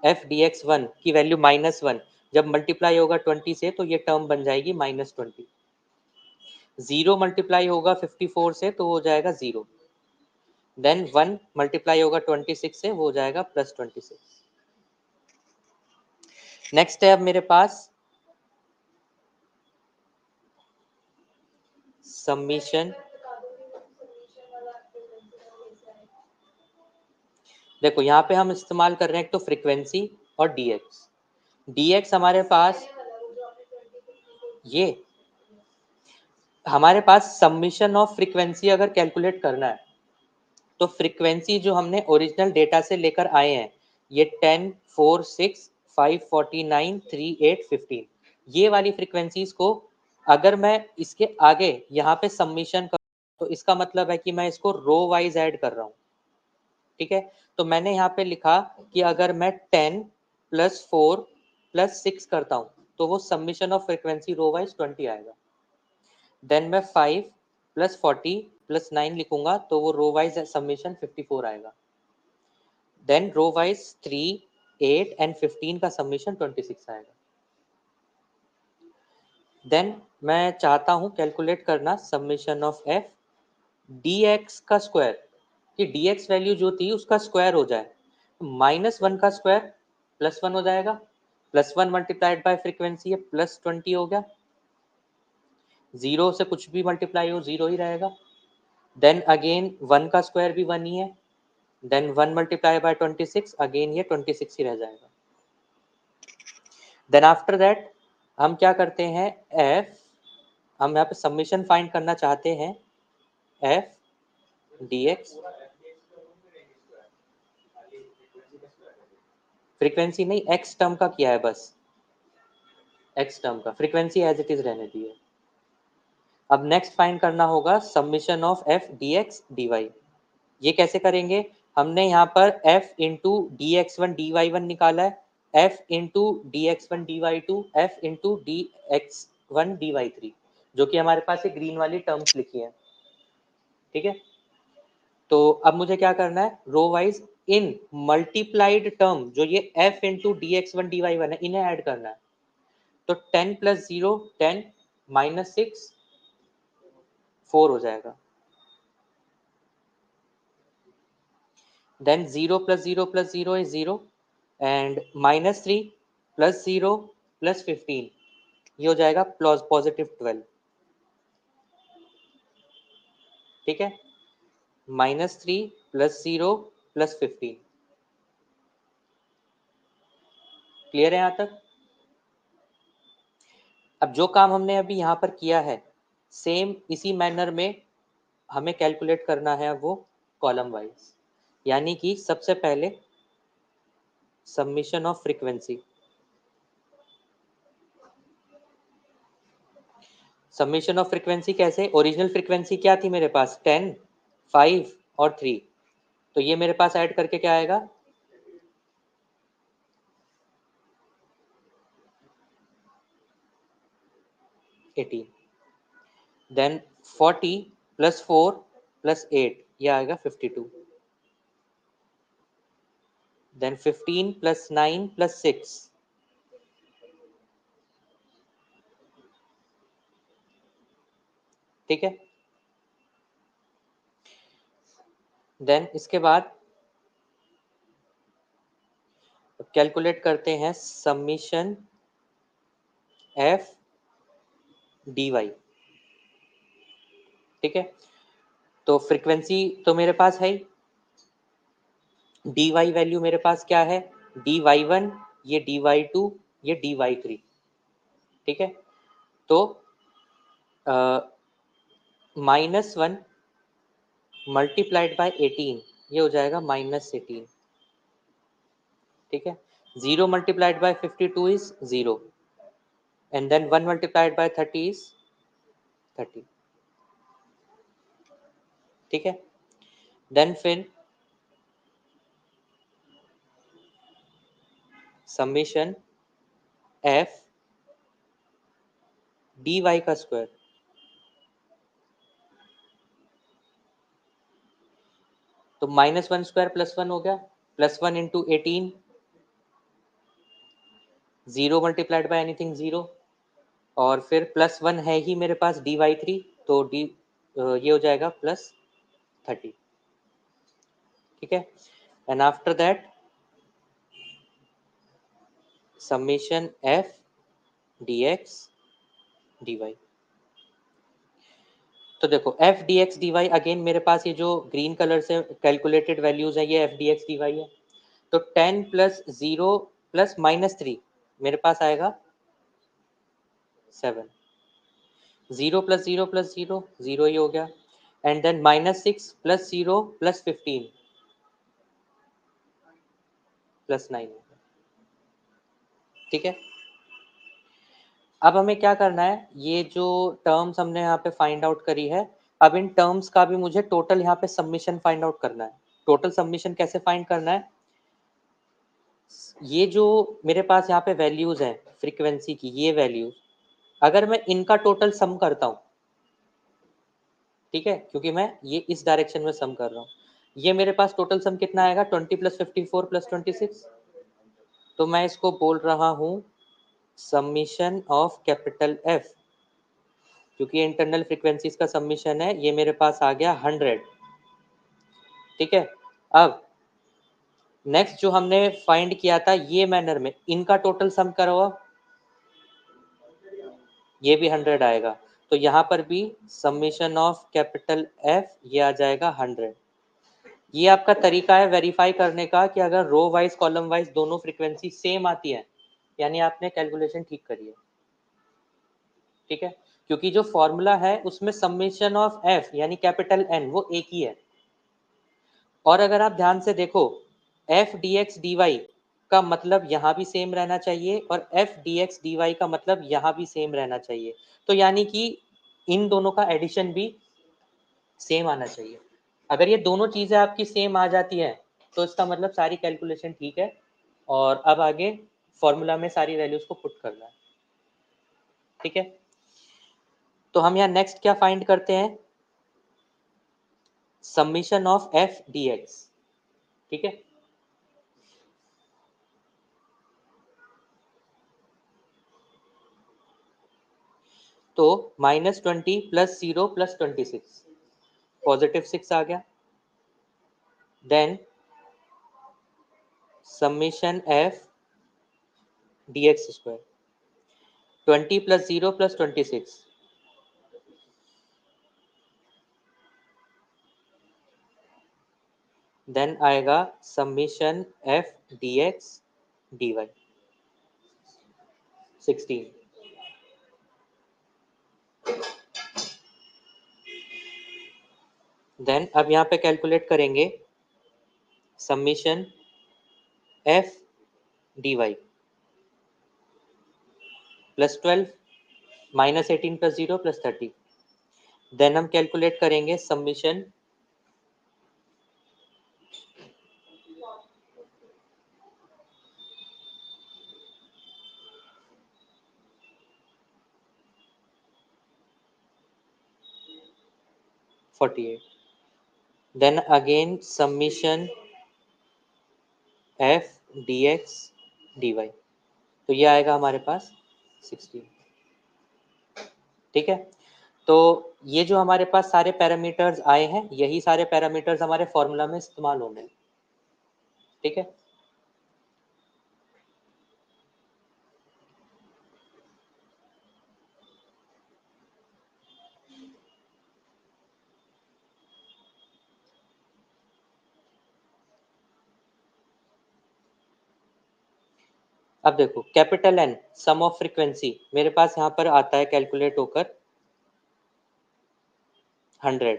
एफ डी एक्स वन की वैल्यू -1, जब मल्टीप्लाई होगा 20 से तो ये टर्म बन जाएगी -20। 0 मल्टीप्लाई होगा 54 से तो हो जाएगा 0। देन 1 मल्टीप्लाई होगा 26 से, वो हो जाएगा +26। नेक्स्ट है अब मेरे पास समीशन। देखो यहाँ पे हम इस्तेमाल कर रहे हैं एक तो फ्रीक्वेंसी और डीएक्स। डीएक्स हमारे पास ये, हमारे पास समीशन ऑफ फ्रीक्वेंसी अगर कैलकुलेट करना है तो फ्रीक्वेंसी जो हमने ओरिजिनल डेटा से लेकर आए हैं, ये 10, 4, 6, 549 3 8 15 ये वाली फ्रीक्वेंसीज को अगर मैं इसके आगे यहाँ पे सबमिशन कर तो इसका मतलब है कि मैं इसको रो वाइज ऐड कर रहा हूँ। ठीक है, तो मैंने यहाँ पे लिखा कि अगर मैं 10 प्लस 4 प्लस 6 करता हूँ तो वो submission of frequency row wise 20 आएगा। देन मैं 5 प्लस 40 प्लस 9 लिखूंगा तो वो रो वाइज सबमिशन 54 आएगा। देन रो वाइज 3 8 एंड 15 का सबमिशन 26 आएगा। देन मैं चाहता हूँ कैलकुलेट करना सबमिशन ऑफ एफ dx का स्क्वायर कि dx वैल्यू जो थी उसका स्क्वायर हो जाए। -1 का स्क्वायर +1 हो जाएगा, +1 मल्टीप्लाइड बाय फ्रीक्वेंसी है +20 हो गया। 0 से कुछ भी मल्टीप्लाई हो 0 ही रहेगा। देन अगेन 1 का स्क्वायर भी 1 ही है। देन 1 मल्टीप्लाई बाय 26 अगेन ये 26 ही रह जाएगा। देन आफ्टर दैट हम क्या करते हैं f हम यहाँ पे सबमिशन फाइंड करना चाहते हैं f dx फ्रीक्वेंसी नहीं x टर्म का किया है बस x टर्म का फ्रीक्वेंसी एज इट इज रहने दी है। अब नेक्स्ट फाइंड करना होगा submission of f dx dy। ये कैसे करेंगे हमने यहाँ पर f into d x one d y one निकाला है f into d x one d y two f into d x one d y three जो कि हमारे पास एक ग्रीन वाली टर्म्स लिखी है। ठीक है, तो अब मुझे क्या करना है रो वाइज इन मल्टीप्लाइड टर्म जो ये f into d x one d y one है इन्हें ऐड करना है। तो 10 प्लस 0 10 -6 4 हो जाएगा। Then 0 plus 0 plus 0 is 0 and -3 plus 0 plus 15 ये हो जाएगा +12। ठीक है, -3 प्लस 0 प्लस 15 क्लियर है यहाँ तक। अब जो काम हमने अभी यहाँ पर किया है सेम इसी मैनर में हमें कैलकुलेट करना है वो कॉलम वाइज यानी कि सबसे पहले submission of frequency. Submission of frequency कैसे ओरिजिनल फ्रीक्वेंसी क्या थी मेरे पास 10 5 और 3 तो ये मेरे पास ऐड करके क्या आएगा 18। देन 40 प्लस 4 प्लस 8 ये आएगा 52। देन 15 प्लस 9 प्लस 6 ठीक है। देन इसके बाद कैलकुलेट करते हैं सबमिशन एफ डी वाई। ठीक है, तो फ्रीक्वेंसी तो मेरे पास है डी वाई वैल्यू मेरे पास क्या है डी वाई वन ये डी वाई टू ये डी वाई थ्री। ठीक है, तो -1 मल्टीप्लाइड बाय 18 ये हो जाएगा -18। ठीक है, 0 multiplied by 52 is 0 and then 1 multiplied by 30 is 30। ठीक है, देन फिर समेशन एफ डी वाई का स्क्वायर। तो -1 स्क्वायर +1 हो गया +1 इंटू 18 0 मल्टीप्लाइड बाय एनीथिंग 0 और फिर +1 है ही मेरे पास डी वाई थ्री तो डी ये हो जाएगा +30। ठीक है, and after that summation f D x D Y. तो देखो f D x D y again मेरे पास ये जो ग्रीन कलर से कैलकुलेटेड वैल्यूज है ये f D x D y है। तो 10 प्लस 0 प्लस -3 मेरे पास आएगा 7। 0 प्लस 0 प्लस 0 0 ही हो गया एंड देन -6 प्लस 0 प्लस 15 +9 हो गया। ठीक है। अब हमें क्या करना है, ये जो टर्म्स हमने यहाँ पे फाइंड आउट करी है, अब इन टर्म्स का भी मुझे टोटल यहाँ पे सबमिशन फाइंड आउट करना है। टोटल सबमिशन कैसे फाइंड करना है, ये जो मेरे पास यहाँ पे वैल्यूज हैं फ्रीक्वेंसी की, ये वैल्यूज अगर मैं इनका टोटल सम करता हूँ, ठीक है, क्योंकि मैं ये इस डायरेक्शन में सम कर रहा हूँ, ये मेरे पास टोटल सम कितना आएगा 20 + 54 + 26, तो मैं इसको बोल रहा हूँ समीशन ऑफ कैपिटल एफ, क्योंकि इंटरनल फ्रीक्वेंसीज का समीशन है, ये मेरे पास आ गया 100। ठीक है। अब नेक्स्ट जो हमने फाइंड किया था ये मैनर में, इनका टोटल सम करो, ये भी 100 आएगा, तो यहाँ पर भी समीशन ऑफ कैपिटल एफ ये आ जाएगा 100। ये आपका तरीका है वेरीफाई करने का कि अगर रो वाइज कॉलम वाइज दोनों फ्रीक्वेंसी सेम आती है, यानी आपने कैलकुलेशन ठीक करी है। ठीक है, क्योंकि जो फॉर्मूला है उसमें समीशन ऑफ एफ यानी कैपिटल एन वो एक ही है, और अगर आप ध्यान से देखो f D x D Y का मतलब यहाँ भी सेम रहना चाहिए और f D x D Y का मतलब यहाँ भी सेम रहना चाहिए, तो यानी कि इन दोनों का एडिशन भी सेम आना चाहिए। अगर ये दोनों चीज़ें आपकी सेम आ जाती हैं तो इसका मतलब सारी कैलकुलेशन ठीक है, और अब आगे फॉर्मूला में सारी वैल्यूज को पुट करना है। ठीक है, तो हम यहाँ नेक्स्ट क्या फाइंड करते हैं, summation of f D x. ठीक है, तो -20 + 0 + 26 +6 आ गया, then summation F D x square 20 + 0 + 26, then आएगा summation F D x D Y 16। Then अब यहाँ पे कैलकुलेट करेंगे summation F D Y +12 -18 + 0 + 30, then हम कैलकुलेट करेंगे summation -48, then again summation F D x D Y, तो ये आएगा हमारे पास 16। ठीक है, तो ये जो हमारे पास सारे पैरामीटर्स आए हैं, यही सारे पैरामीटर्स हमारे फॉर्मूला में इस्तेमाल होंगे। ठीक है, अब देखो capital N sum of frequency मेरे पास यहाँ पर आता है कैलकुलेट होकर 100,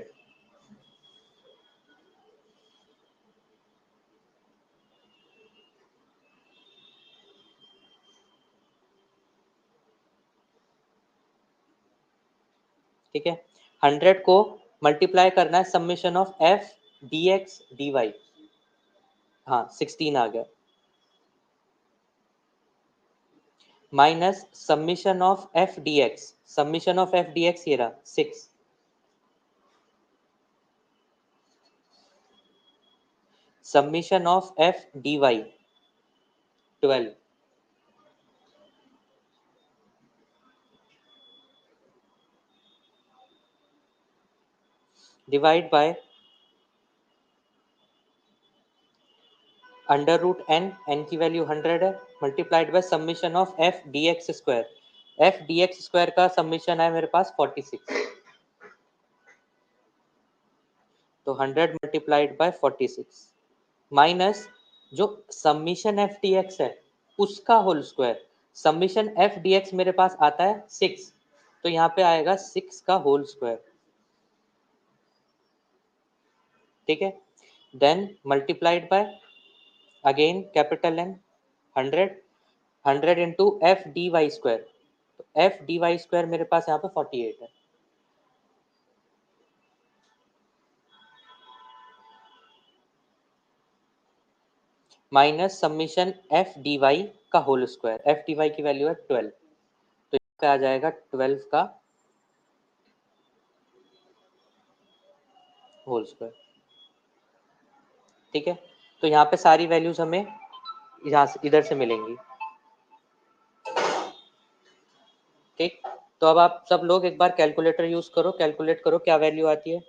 ठीक है, 100 को मल्टीप्लाई करना है summation of f D x D y, हाँ 16 आ गया, minus summation of f D x, summation of f D x ये रहा 6, summation of f D Y 12, divide by under root n, n की वैल्यू 100 है, multiplied by summation of f D x square, F D x square का समेशन है मेरे पास 46, तो 100 मल्टीप्लाइड बाय 46 माइनस जो समीशन एफ डी एक्स है उसका whole square, summation F D x मेरे पास आता है 6, तो यहाँ पे आएगा 6 का होल स्क्वायर। ठीक है, then multiplied by again capital N 100, 100 into F D Y square, तो एफ डी वाई स्क्वायर मेरे पास यहाँ पे 48 है। Minus summation F D Y का whole square, F D Y की वैल्यू है 12, तो यहाँ पे आ जाएगा 12 का होल स्क्वायर। ठीक है, तो यहाँ पे सारी वैल्यूज हमें यहाँ से इधर से मिलेंगी। ठीक, तो अब आप सब लोग एक बार कैलकुलेटर यूज करो, कैलकुलेट करो क्या वैल्यू आती है।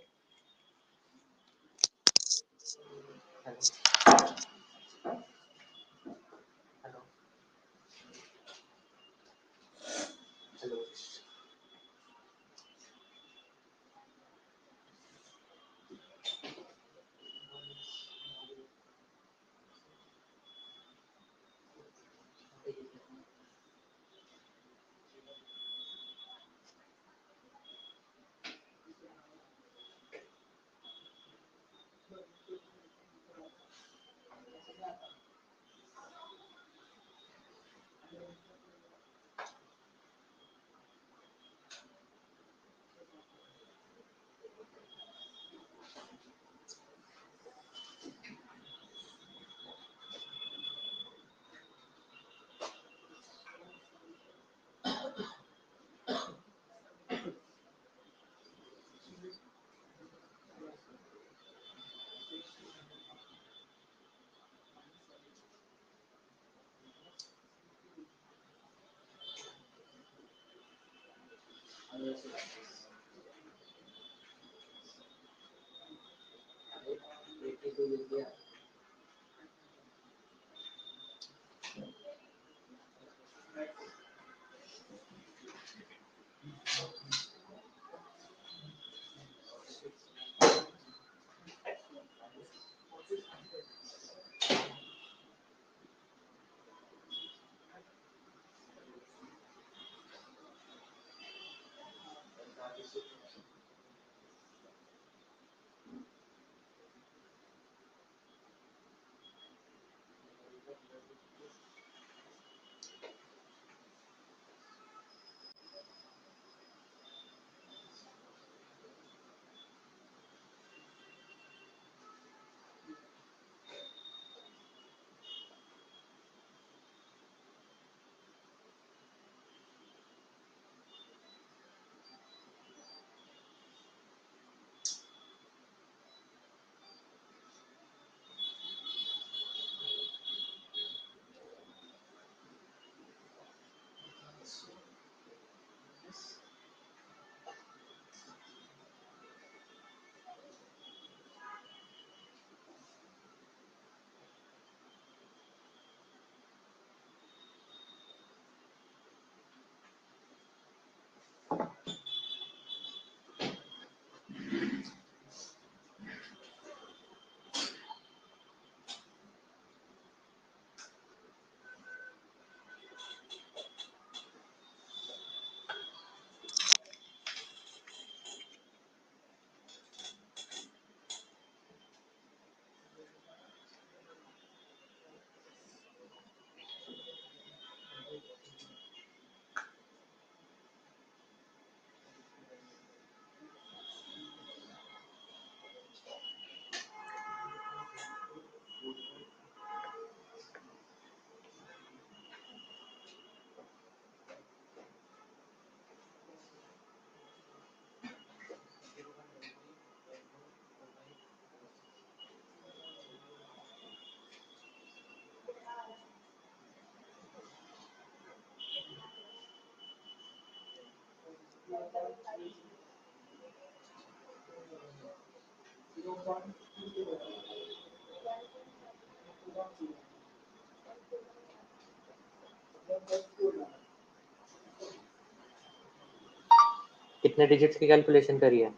कितने डिजिट्स की कैलकुलेशन करी है?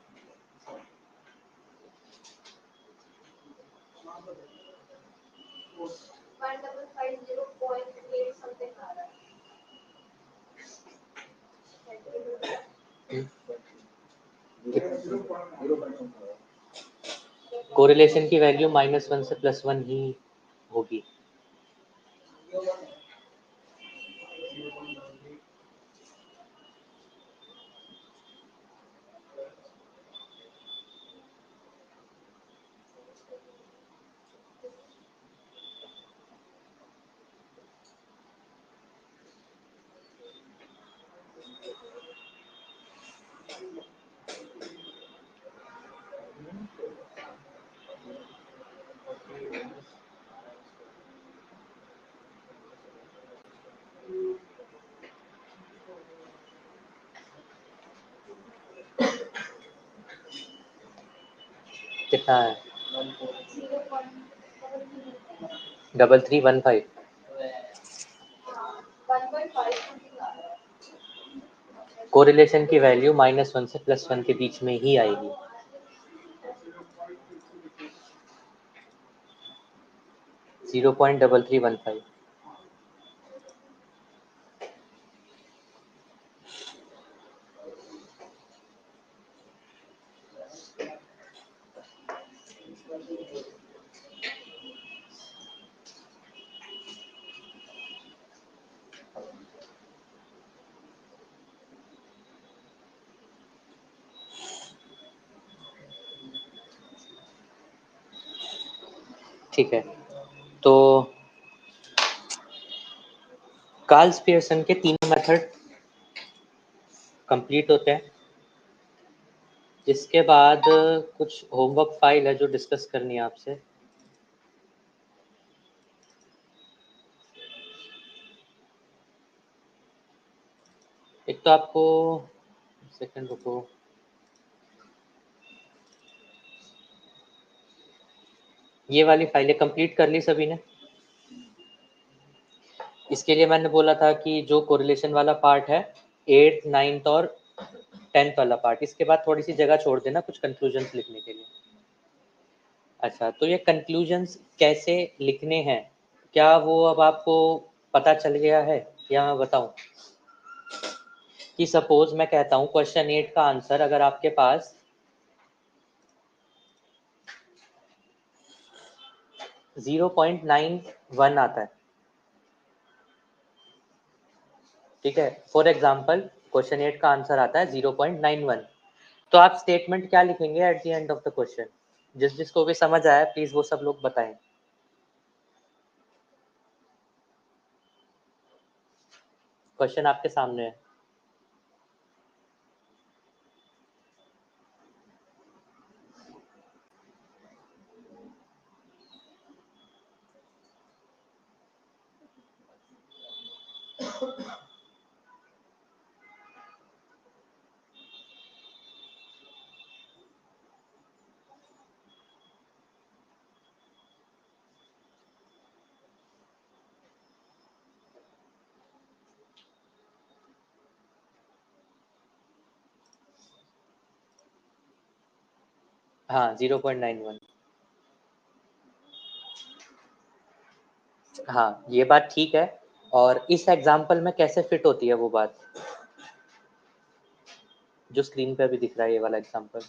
कोरिलेशन की वैल्यू -1 से +1 ही होगी। कितना है? 3315। कोरिलेशन की वैल्यू -1 से +1 के बीच में ही आएगी। $0.3315। ठीक है, तो कार्ल पियर्सन के तीनों मेथड कंप्लीट होते हैं। इसके बाद कुछ होमवर्क फाइल है जो डिस्कस करनी है आपसे। एक तो आपको, सेकंड रुको, ये वाली फाइलें कंप्लीट कर ली सभी ने? इसके लिए मैंने बोला था कि जो कोरिलेशन वाला पार्ट है 8th 9th और 10th वाला पार्ट, इसके बाद थोड़ी सी जगह छोड़ देना कुछ कंक्लूजन्स लिखने के लिए। अच्छा, तो ये कंक्लूजन्स कैसे लिखने हैं, क्या वो अब आपको पता चल गया है या मैं बताऊं? कि सपोज मैं कहता हूं क्वेश्चन 8 का आंसर अगर आपके पास 0.91 आता है, ठीक है, फॉर एग्जाम्पल क्वेश्चन 8 का आंसर आता है 0.91, तो आप स्टेटमेंट क्या लिखेंगे eight the end of the question? जिसको भी समझ आया प्लीज वो सब लोग बताएं। क्वेश्चन आपके सामने है। हाँ 0.91। हाँ ये बात ठीक है, और इस एग्जाम्पल में कैसे फिट होती है वो बात जो स्क्रीन पे अभी दिख रहा है, ये वाला एग्जाम्पल?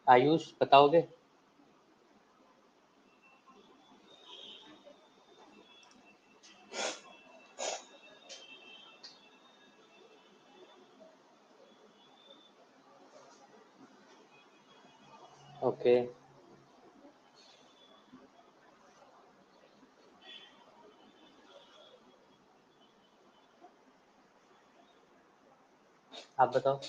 आयुष बताओगे? ओके, आप बताओ।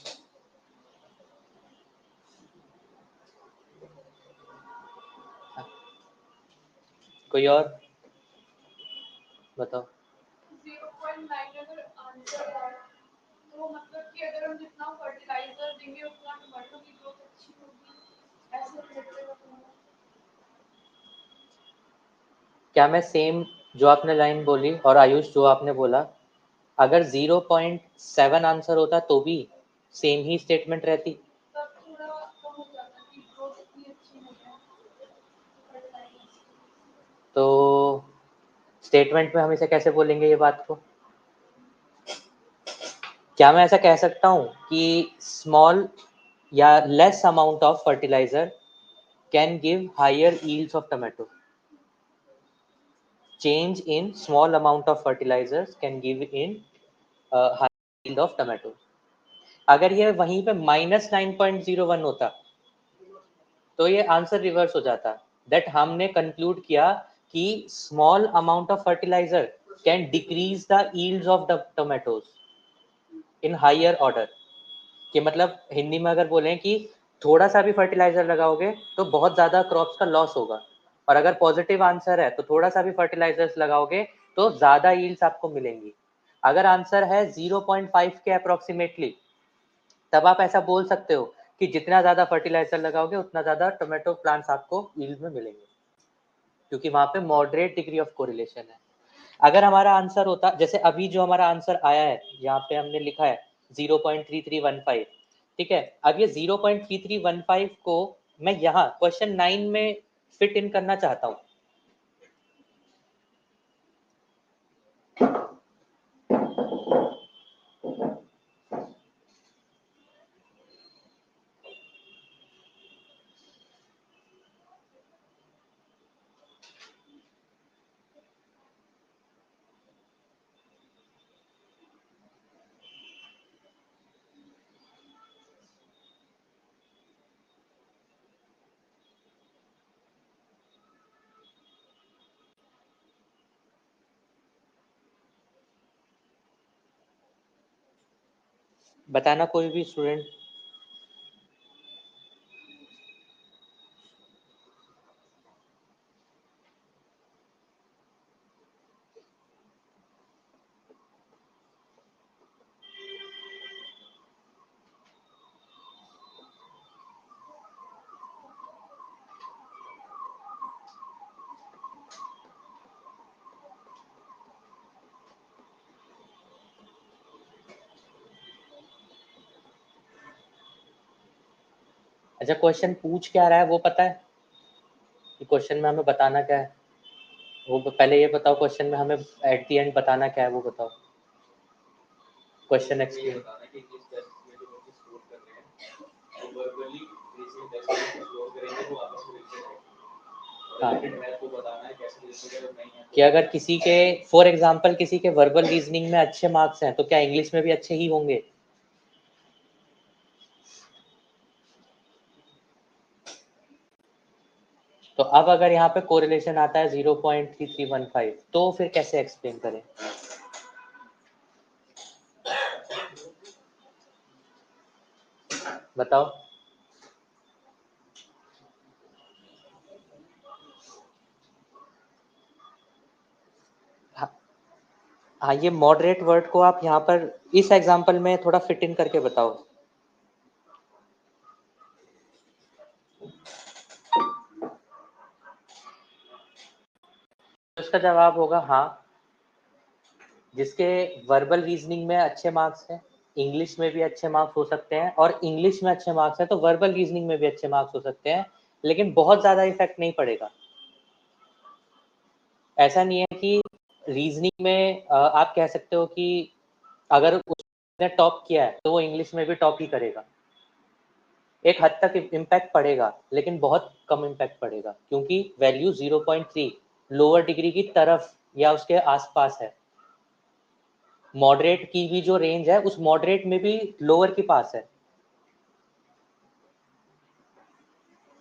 कोई और बताओ। 0.9 अगर आंसर है तो मतलब कि अगर हम जितना फर्टिलाइजर देंगे उतना टमाटो की ग्रोथ अच्छी होगी, ऐसे रिलेटेड होगा। क्या मैं सेम जो आपने लाइन बोली और आयुष जो आपने बोला, अगर 0.7 आंसर होता तो भी सेम ही स्टेटमेंट रहती? तब थोड़ा कम हो जाता कि ग्रोथ इतनी अच्छी नहीं है फर्टिलाइजर। तो स्टेटमेंट में हम इसे कैसे बोलेंगे ये बात को? क्या मैं ऐसा कह सकता हूँ कि स्मॉल या less amount of fertiliser can give higher yields of tomato? Change in small amount of fertilisers can give in higher yield of tomato. अगर ये वहीं पे -9.01 होता तो ये आंसर रिवर्स हो जाता, दैट हमने कंक्लूड किया कि small amount of fertiliser can decrease the yields of the tomatoes in higher order. कि मतलब हिंदी में अगर बोलें कि थोड़ा सा भी फर्टिलाइजर लगाओगे तो बहुत ज़्यादा क्रॉप्स का लॉस होगा, और अगर पॉजिटिव आंसर है तो थोड़ा सा भी फर्टिलाइजर्स लगाओगे तो ज़्यादा यील्ड्स आपको मिलेंगी। अगर आंसर है 0.5 के अप्रॉक्सीमेटली, तब आप ऐसा बोल सकते हो कि जितना ज़्यादा फर्टिलाइजर लगाओगे उतना ज़्यादा टोमेटो प्लांट्स आपको यील्ड में मिलेंगे, क्योंकि वहाँ पे मॉडरेट डिग्री ऑफ कोरिलेशन है। अगर हमारा आंसर होता, जैसे अभी जो हमारा आंसर आया है यहाँ पे हमने लिखा है 0.3315, ठीक है, अब ये 0.3315 को मैं यहाँ क्वेश्चन 9 में फिट इन करना चाहता हूँ। बताना कोई भी स्टूडेंट। अच्छा, क्वेश्चन पूछ क्या रहा है वो पता है कि क्वेश्चन में हमें बताना क्या है? वो पहले ये बताओ, क्वेश्चन में हमें एट द एंड बताना क्या है वो बताओ। Question explain. हाँ, कि अगर किसी के फॉर एग्जांपल किसी के वर्बल रीजनिंग में अच्छे मार्क्स हैं तो क्या इंग्लिश में भी अच्छे ही होंगे? तो अब अगर यहाँ पे कोरिलेशन आता है 0.3315, तो फिर कैसे एक्सप्लेन करें? बताओ। हाँ, हाँ, ये मॉडरेट वर्ड को आप यहाँ पर इस एग्जांपल में थोड़ा फिट इन करके बताओ। उसका जवाब होगा हाँ, जिसके वर्बल रीजनिंग में अच्छे मार्क्स हैं, इंग्लिश में भी अच्छे मार्क्स हो सकते हैं, और इंग्लिश में अच्छे मार्क्स हैं तो वर्बल रीजनिंग में भी अच्छे मार्क्स हो सकते हैं, लेकिन बहुत ज़्यादा इफेक्ट नहीं पड़ेगा। ऐसा नहीं है कि रीजनिंग में आप कह सकते हो कि अगर उसने टॉप किया है तो वो इंग्लिश में भी टॉप ही करेगा। एक हद तक इम्पैक्ट पड़ेगा, लेकिन बहुत कम इम्पैक्ट पड़ेगा, क्योंकि वैल्यू 0.3 लोअर डिग्री की तरफ या उसके आसपास है। मॉडरेट की भी जो रेंज है उस मॉडरेट में भी लोअर के पास है,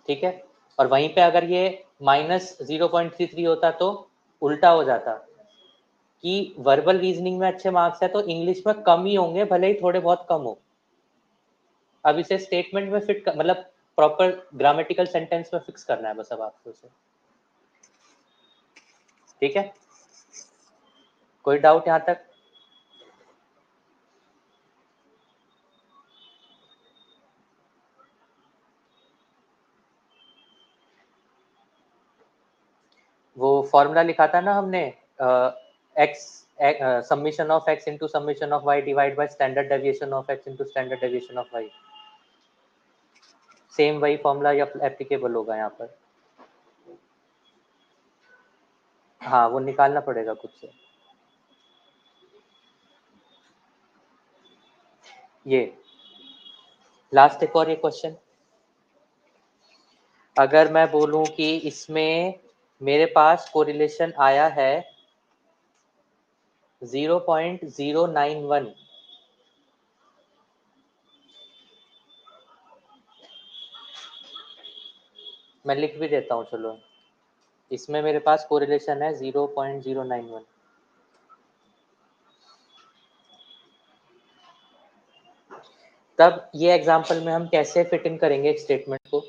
ठीक है। और वहीं पे अगर ये -0.33 होता तो उल्टा हो जाता कि वर्बल रीजनिंग में अच्छे मार्क्स है तो इंग्लिश में कम ही होंगे, भले ही थोड़े बहुत कम हो। अब इसे स्टेटमेंट में फिट मतलब प्रॉपर ग्रामेटिकल सेंटेंस में फिक्स करना है बस अब आपको उसे, ठीक है। कोई डाउट यहाँ तक? वो फॉर्मूला लिखा था ना हमने, x summation of x into summation of y divide by standard deviation of x into standard deviation of y. Same वही फॉर्मूला या एप्लीकेबल होगा यहाँ पर। हाँ, वो निकालना पड़ेगा खुद से। ये लास्ट एक और ये क्वेश्चन, अगर मैं बोलूं कि इसमें मेरे पास कोरिलेशन आया है 0.091, मैं लिख भी देता हूँ चलो। इसमें मेरे पास कोरिलेशन है 0.091। तब ये एग्जांपल में हम कैसे फिट इन करेंगे एक स्टेटमेंट को?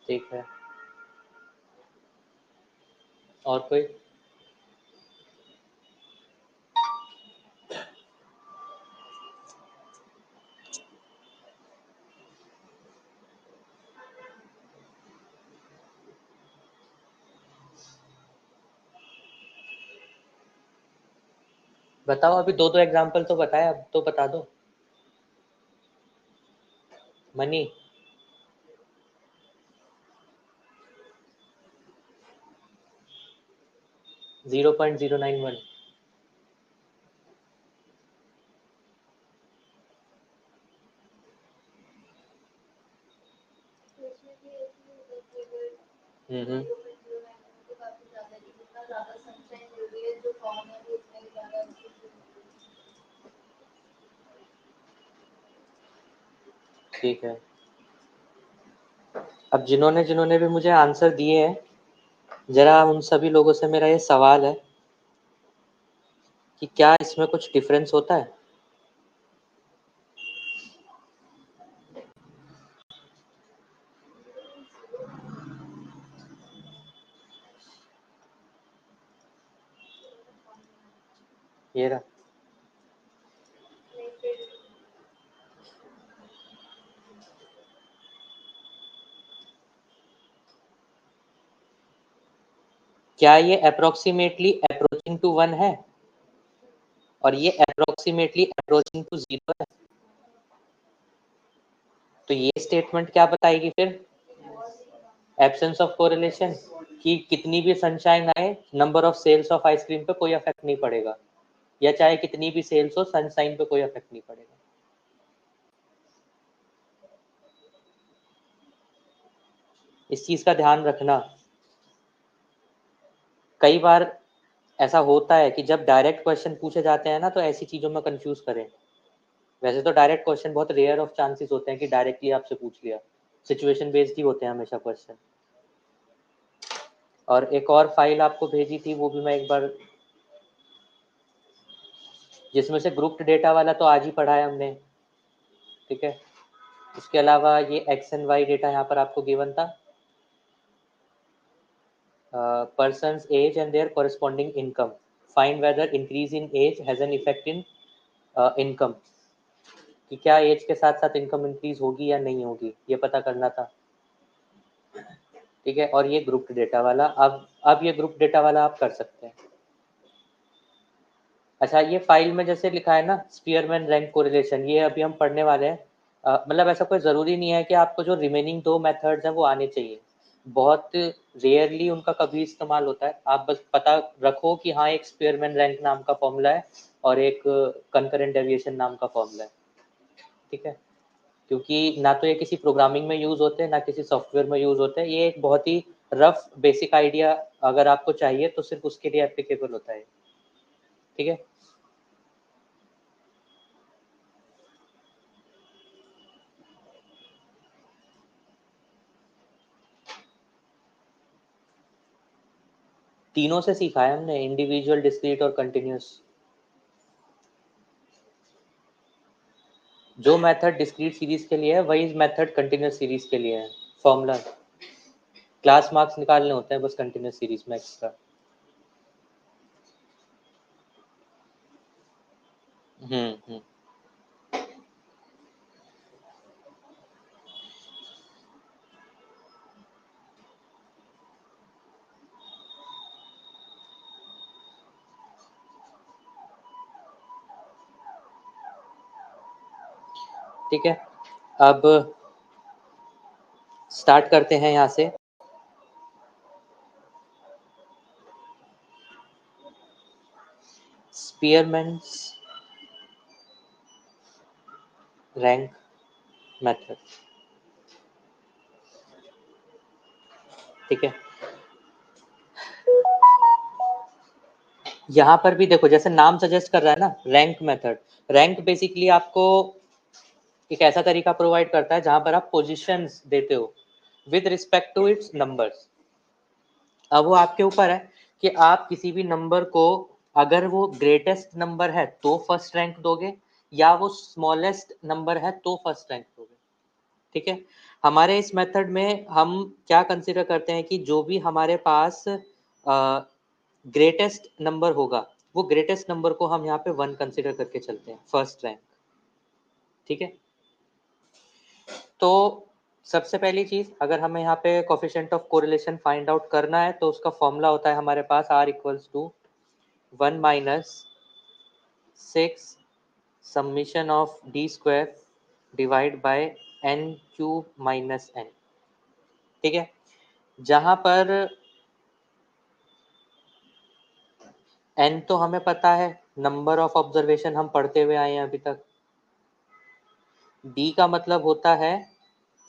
ठीक है, और कोई? बताओ, अभी दो दो एग्जांपल तो बताया, अब तो बता दो। मनी। 0.091। हम्म। ठीक है, अब जिन्होंने जिन्होंने भी मुझे आंसर दिए हैं, जरा उन सभी लोगों से मेरा ये सवाल है कि क्या इसमें कुछ डिफरेंस होता है? ये रहा। क्या ये अप्रोक्सीमेटली अप्रोचिंग टू 1 है और ये अप्रोक्सीमेटली अप्रोचिंग टू 0 है? तो ये स्टेटमेंट क्या बताएगी फिर? एब्सेंस ऑफ कोरिलेशन, कि कितनी भी सनशाइन आए, number of sales of ice cream पे कोई इफेक्ट नहीं पड़ेगा, या चाहे कितनी भी सेल्स हो, सनशाइन पे कोई इफेक्ट नहीं पड़ेगा। इस चीज का ध्यान रखना। कई बार ऐसा होता है कि जब डायरेक्ट क्वेश्चन पूछे जाते हैं ना, तो ऐसी चीजों में कंफ्यूज करें। वैसे तो डायरेक्ट क्वेश्चन बहुत रेयर ऑफ चांसेस होते हैं कि डायरेक्टली आपसे पूछ लिया, सिचुएशन बेस्ड ही होते हैं हमेशा क्वेश्चन। और एक और फाइल आपको भेजी थी, वो भी मैं एक बार, जिसमें से ग्रुप्ड डेटा वाला तो आज ही पढ़ा है हमने, ठीक है। इसके अलावा ये एक्स एंड वाई डेटा यहाँ पर आपको गिवन था, persons age and their corresponding income, find whether increase in age has an effect in income, कि क्या एज के साथ साथ इनकम इंक्रीज होगी या नहीं होगी, ये पता करना था, ठीक है। और ये ग्रुप्ड डेटा वाला, अब ये ग्रुप डेटा वाला आप कर सकते हैं। अच्छा, ये फाइल में जैसे लिखा है ना स्पीयरमैन रैंक कोरिलेशन, ये अभी हम पढ़ने वाले हैं। मतलब ऐसा कोई ज़रूरी नहीं है कि आपको जो रिमेनिंग दो मेथड्स हैं वो आने चाहिए, बहुत रेयरली उनका कभी इस्तेमाल होता है। आप बस पता रखो कि हाँ, एक स्पीयरमैन रैंक नाम का फॉर्मूला है और एक कंकरेंट डेविएशन नाम का फॉर्मूला है, ठीक है। क्योंकि ना तो ये किसी प्रोग्रामिंग में यूज़ होते हैं, ना किसी सॉफ्टवेयर में यूज़ होते हैं। ये एक बहुत ही रफ बेसिक आइडिया अगर आपको चाहिए तो सिर्फ उसके लिए एप्लीकेबल होता है, ठीक है। तीनों से सीखा है हमने, इंडिविजुअल, डिस्क्रीट और कंटिन्यूस। जो मेथड डिस्क्रीट सीरीज के लिए है वही मेथड कंटिन्यूस सीरीज के लिए है। फॉर्मूला, क्लास मार्क्स निकालने होते हैं बस कंटिन्यूस सीरीज में एक्स्ट्रा। हम्म। ठीक है, अब स्टार्ट करते हैं यहाँ से। स्पीयरमैन्स रैंक मेथड, ठीक है। यहाँ पर भी देखो जैसे नाम सजेस्ट कर रहा है ना, रैंक मेथड। रैंक बेसिकली आपको एक ऐसा तरीका प्रोवाइड करता है जहां पर आप पोजीशंस देते हो with respect to its numbers. अब वो आपके ऊपर है कि आप किसी भी नंबर को, अगर वो ग्रेटेस्ट नंबर है तो फर्स्ट रैंक दोगे, या वो स्मॉलेस्ट नंबर है तो फर्स्ट रैंक दोगे, ठीक है। हमारे इस मेथड में हम क्या कंसिडर करते हैं कि जो भी हमारे पास ग्रेटेस्ट नंबर होगा, वो ग्रेटेस्ट नंबर को हम यहाँ पे 1 कंसिडर करके चलते हैं, फर्स्ट रैंक, ठीक है। तो सबसे पहली चीज, अगर हमें यहाँ पे coefficient of correlation find out करना है तो उसका फॉर्मूला होता है हमारे पास r equals to 1 minus 6 summation of d square divide by n cube minus n, ठीक है। जहां पर n तो हमें पता है, नंबर ऑफ ऑब्जर्वेशन हम पढ़ते हुए आए हैं अभी तक। d का मतलब होता है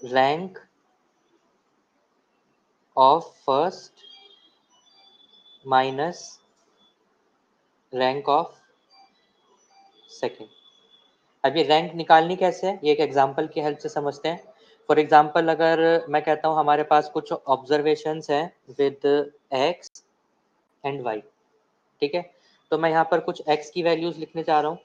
rank of first minus rank of second. अब ये रैंक निकालनी कैसे है, ये एक एग्जांपल की हेल्प से समझते हैं। फॉर एग्जांपल अगर मैं कहता हूँ हमारे पास कुछ ऑब्जर्वेशंस हैं विद एक्स एंड वाई, ठीक है। तो मैं यहाँ पर कुछ एक्स की वैल्यूज लिखने जा रहा हूँ,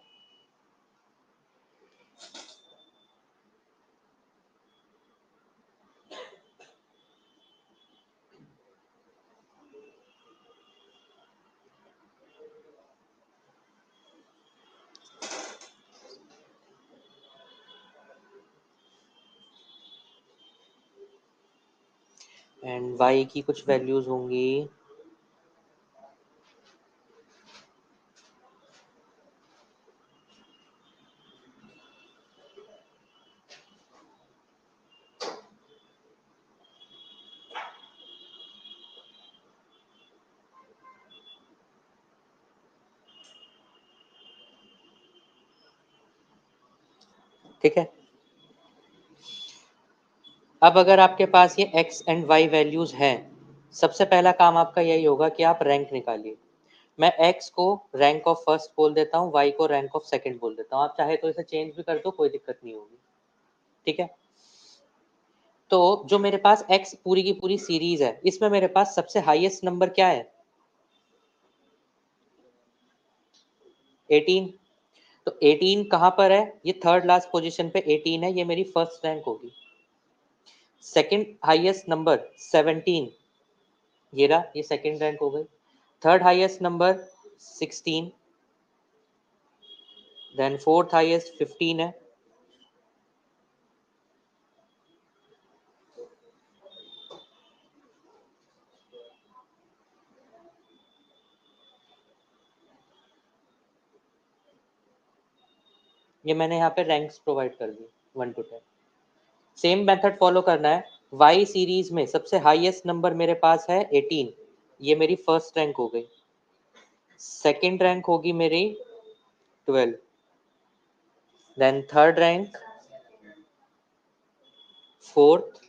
एंड वाई की कुछ वैल्यूज होंगी ठीक है। अब अगर आपके पास ये x एंड y वैल्यूज हैं, सबसे पहला काम आपका यही होगा कि आप रैंक निकालिए। मैं x को रैंक ऑफ फर्स्ट बोल देता हूँ, y को रैंक ऑफ सेकंड बोल देता हूँ। आप चाहे तो इसे चेंज भी कर दो, कोई दिक्कत नहीं होगी, ठीक है। तो जो मेरे पास x पूरी की पूरी सीरीज है, इसमें मेरे पास सबसे हाईएस्ट नंबर क्या है, 18। तो 18 कहाँ पर है, ये थर्ड लास्ट पोजीशन पे 18 है, ये मेरी फर्स्ट रैंक होगी। सेकंड हाईएस्ट नंबर 17, ये रहा, ये सेकंड रैंक हो गई। Third highest number 16, then fourth highest 15 है, ये मैंने यहाँ पे रैंक्स प्रोवाइड कर दी 1 to 10। सेम मेथड फॉलो करना है। वाई सीरीज में सबसे हाईएस्ट नंबर मेरे पास है 18, ये मेरी फर्स्ट रैंक हो गई। सेकंड रैंक होगी मेरी 12, then third rank, fourth,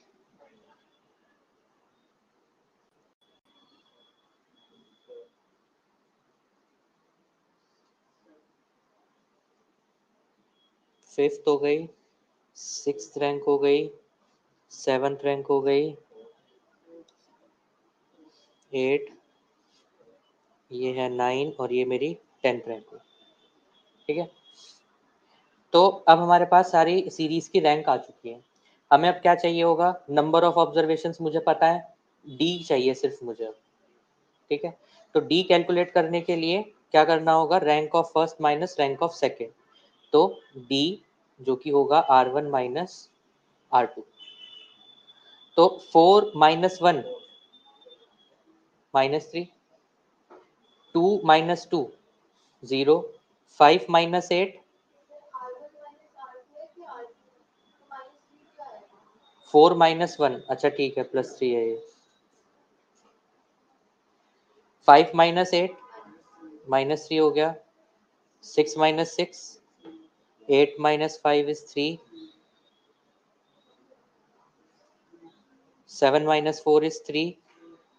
fifth हो गई, सिक्स्थ रैंक हो गई, सेवंथ रैंक हो गई, 8, ये है 9 और ये मेरी 10th रैंक हुई, ठीक है। तो अब हमारे पास सारी सीरीज की रैंक आ चुकी है। हमें अब क्या चाहिए होगा, नंबर ऑफ ऑब्जर्वेशंस मुझे पता है, डी चाहिए सिर्फ मुझे अब, ठीक है। तो डी कैलकुलेट करने के लिए क्या करना होगा, rank of first minus rank of second. तो डी जो कि होगा R1 माइनस R2। तो 4 माइनस 1 -3, 2 माइनस 2 0, 5 माइनस 8 4 माइनस 1, अच्छा ठीक है, +3 है ये। 5 माइनस 8, -3 हो गया। 6 minus 6, 8 minus 5 is 3, 7 minus 4 is 3,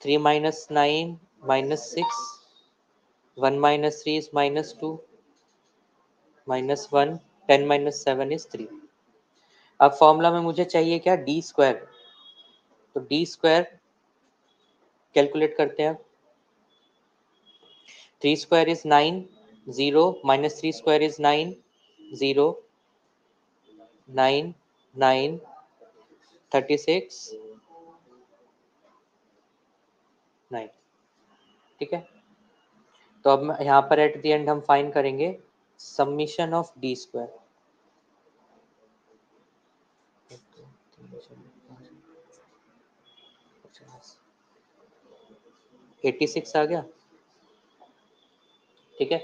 3 minus 9 minus 6, 1 minus 3 is -2, minus 1, 10 minus 7 is 3। अब फॉर्मूला में मुझे चाहिए क्या, डी स्क्वायर, तो डी स्क्वायर कैलकुलेट करते हैं। 3 square is 9, 0 minus 3 square is 9, 0, 9, 9, 36, 9, ठीक है। तो अब यहाँ पर एट द एंड हम फाइंड करेंगे समीशन ऑफ डी स्क्वायर। 86 आ गया, ठीक है।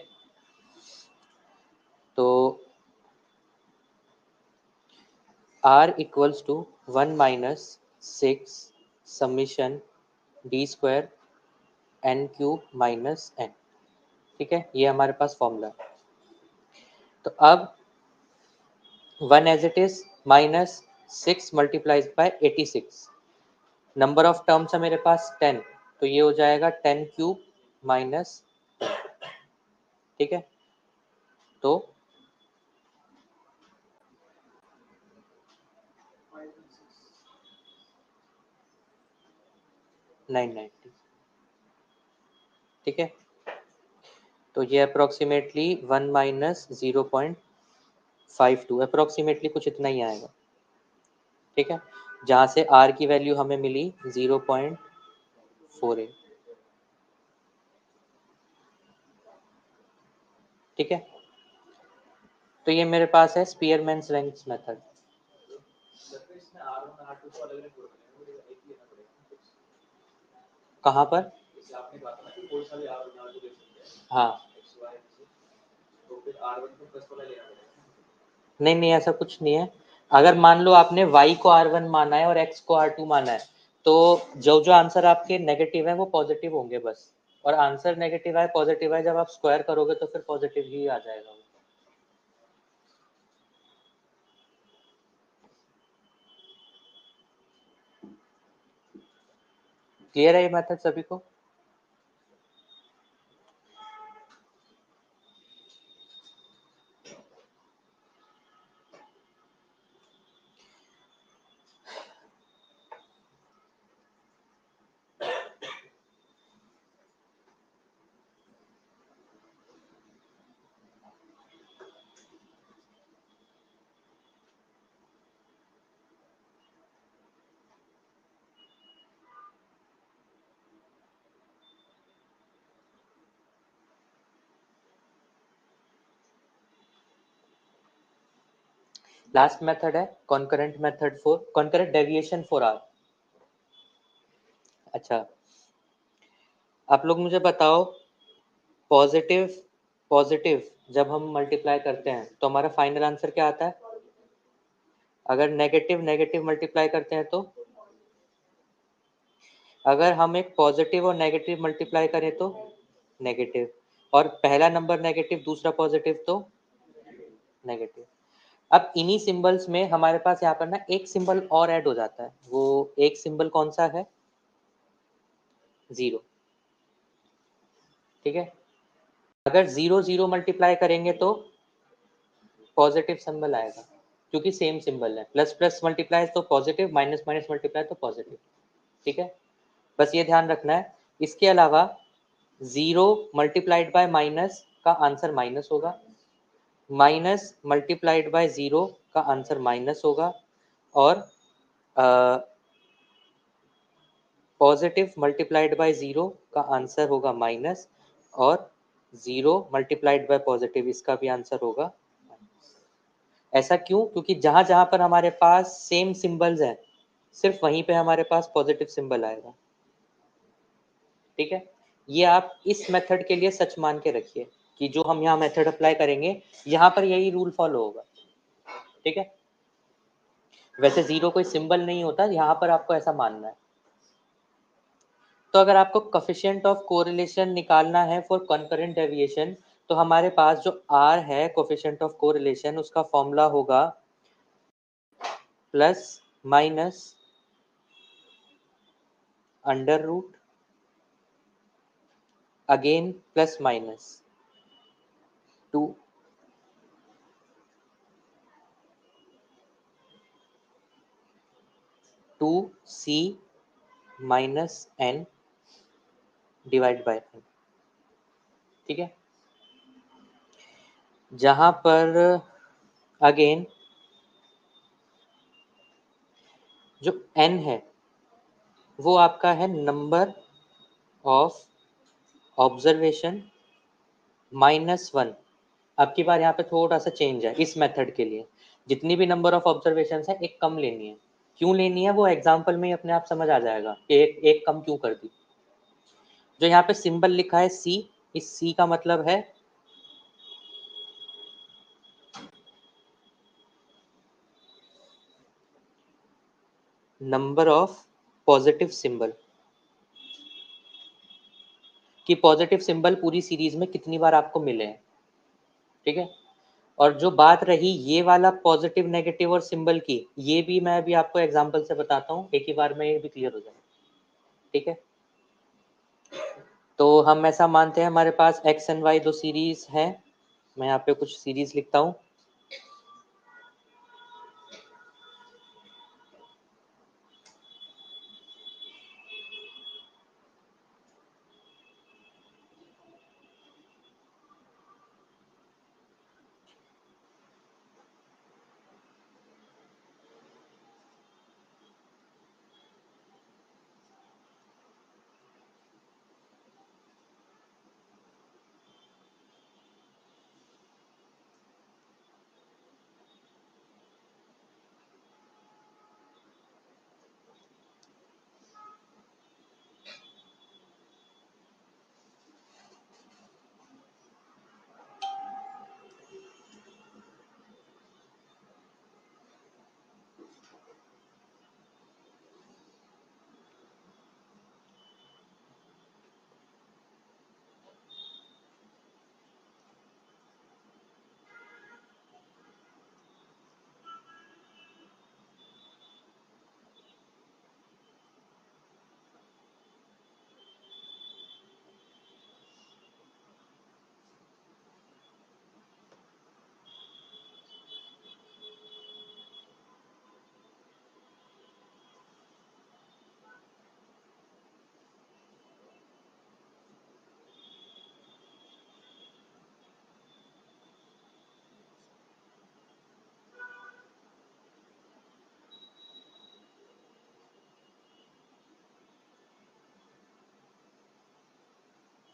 तो r equals to 1 minus 6 summation d square n cube minus n, ठीक है, ये हमारे पास फॉर्मूला है। तो अब 1 as it is minus 6 multiplies by 86, number of terms है मेरे पास 10, तो ये हो जाएगा 10 क्यूब माइनस, ठीक है। तो 990, ठीक है। तो ये अप्रोक्सीमेटली 1 माइनस 0.52, अप्रोक्सीमेटली कुछ इतना ही आएगा, ठीक है, जहाँ से r की वैल्यू हमें मिली 0.48, ठीक है। तो ये मेरे पास है स्पीयरमैन्स रैंक्स मेथड। कहाँ पर, हाँ, नहीं नहीं ऐसा कुछ नहीं है। अगर मान लो आपने y को r1 माना है और x को r2 माना है, तो जो जो आंसर आपके नेगेटिव है वो पॉजिटिव होंगे बस, और आंसर नेगेटिव है पॉजिटिव है, जब आप स्क्वायर करोगे तो फिर पॉजिटिव ही आ जाएगा। क्लियर है ये मेथड सभी को? लास्ट मेथड है concurrent method for concurrent deviation for r. अच्छा, आप लोग मुझे बताओ, पॉजिटिव पॉजिटिव जब हम मल्टीप्लाई करते हैं तो हमारा फाइनल आंसर क्या आता है? अगर नेगेटिव नेगेटिव मल्टीप्लाई करते हैं तो, अगर हम एक पॉजिटिव और नेगेटिव मल्टीप्लाई करें तो नेगेटिव, और पहला नंबर नेगेटिव दूसरा पॉजिटिव तो नेगेटिव। अब इन्हीं सिंबल्स में हमारे पास यहाँ पर ना एक सिंबल और ऐड हो जाता है, वो एक सिंबल कौन सा है? 0, ठीक है। अगर 0 0 मल्टीप्लाई करेंगे तो पॉजिटिव सिंबल आएगा, क्योंकि सेम सिंबल है, प्लस प्लस मल्टीप्लाई तो पॉजिटिव, माइनस माइनस मल्टीप्लाई तो पॉजिटिव, ठीक है। बस ये ध्यान रखना है। इसके अलावा 0 मल्टीप्लाइड बाय माइनस का आंसर माइनस होगा, माइनस मल्टीप्लाइड बाय 0 का आंसर माइनस होगा, और पॉजिटिव मल्टीप्लाइड बाय 0 का आंसर होगा माइनस, और 0 मल्टीप्लाइड बाय पॉजिटिव इसका भी आंसर होगा। ऐसा क्यों? क्योंकि जहां जहां पर हमारे पास सेम सिंबल्स हैं, सिर्फ वहीं पे हमारे पास पॉजिटिव सिंबल आएगा, ठीक है। ये आप इस मेथड के लिए सच मान के रखिए कि जो हम यहाँ मेथड अप्लाई करेंगे यहाँ पर यही रूल फॉलो होगा, ठीक है। वैसे 0 कोई सिंबल नहीं होता, यहाँ पर आपको ऐसा मानना है। तो अगर आपको कोफिशिएंट ऑफ कोरिलेशन निकालना है फॉर कॉन्करेंट डेविएशन, तो हमारे पास जो R है कोफिशिएंट ऑफ कोरिलेशन, उसका फॉर्मूला होगा plus minus under root again plus minus 2 2C minus n divide by n। ठीक है, जहां पर अगेन जो n है वो आपका है नंबर ऑफ ऑब्जर्वेशन -1। अब की बार यहाँ पे थोड़ा सा चेंज है इस मेथड के लिए, जितनी भी नंबर ऑफ ऑब्जर्वेशन है एक कम लेनी है। क्यों लेनी है वो एग्जाम्पल में ही अपने आप समझ आ जाएगा कि एक कम क्यों कर दी। जो यहाँ पे सिंबल लिखा है C, इस C का मतलब है नंबर ऑफ पॉजिटिव सिंबल, कि पॉजिटिव सिंबल पूरी सीरीज में कितनी बार आपको मिले हैं। ठीक है, और जो बात रही ये वाला पॉजिटिव नेगेटिव और सिंबल की, ये भी मैं अभी आपको एग्जांपल से बताता हूँ, एक ही बार में ये भी क्लियर हो जाए। ठीक है, तो हम ऐसा मानते हैं हमारे पास एक्स एंड वाई दो सीरीज है। मैं यहाँ पे कुछ सीरीज लिखता हूँ।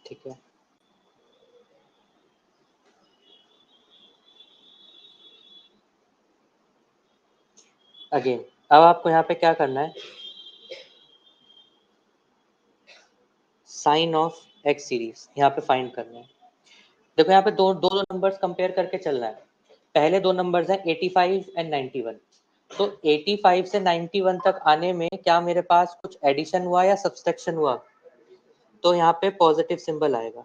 ठीक है, अगेन अब आपको यहाँ पे क्या करना है, साइन ऑफ एक्स सीरीज यहाँ पे फाइंड करना है। देखो यहाँ पे दो दो नंबर्स कंपेयर करके चलना है। पहले दो नंबर्स हैं 85 एंड 91। तो 85 से 91 तक आने में क्या मेरे पास कुछ एडिशन हुआ या सब्सट्रैक्शन हुआ, तो यहाँ पे पॉजिटिव सिंबल आएगा।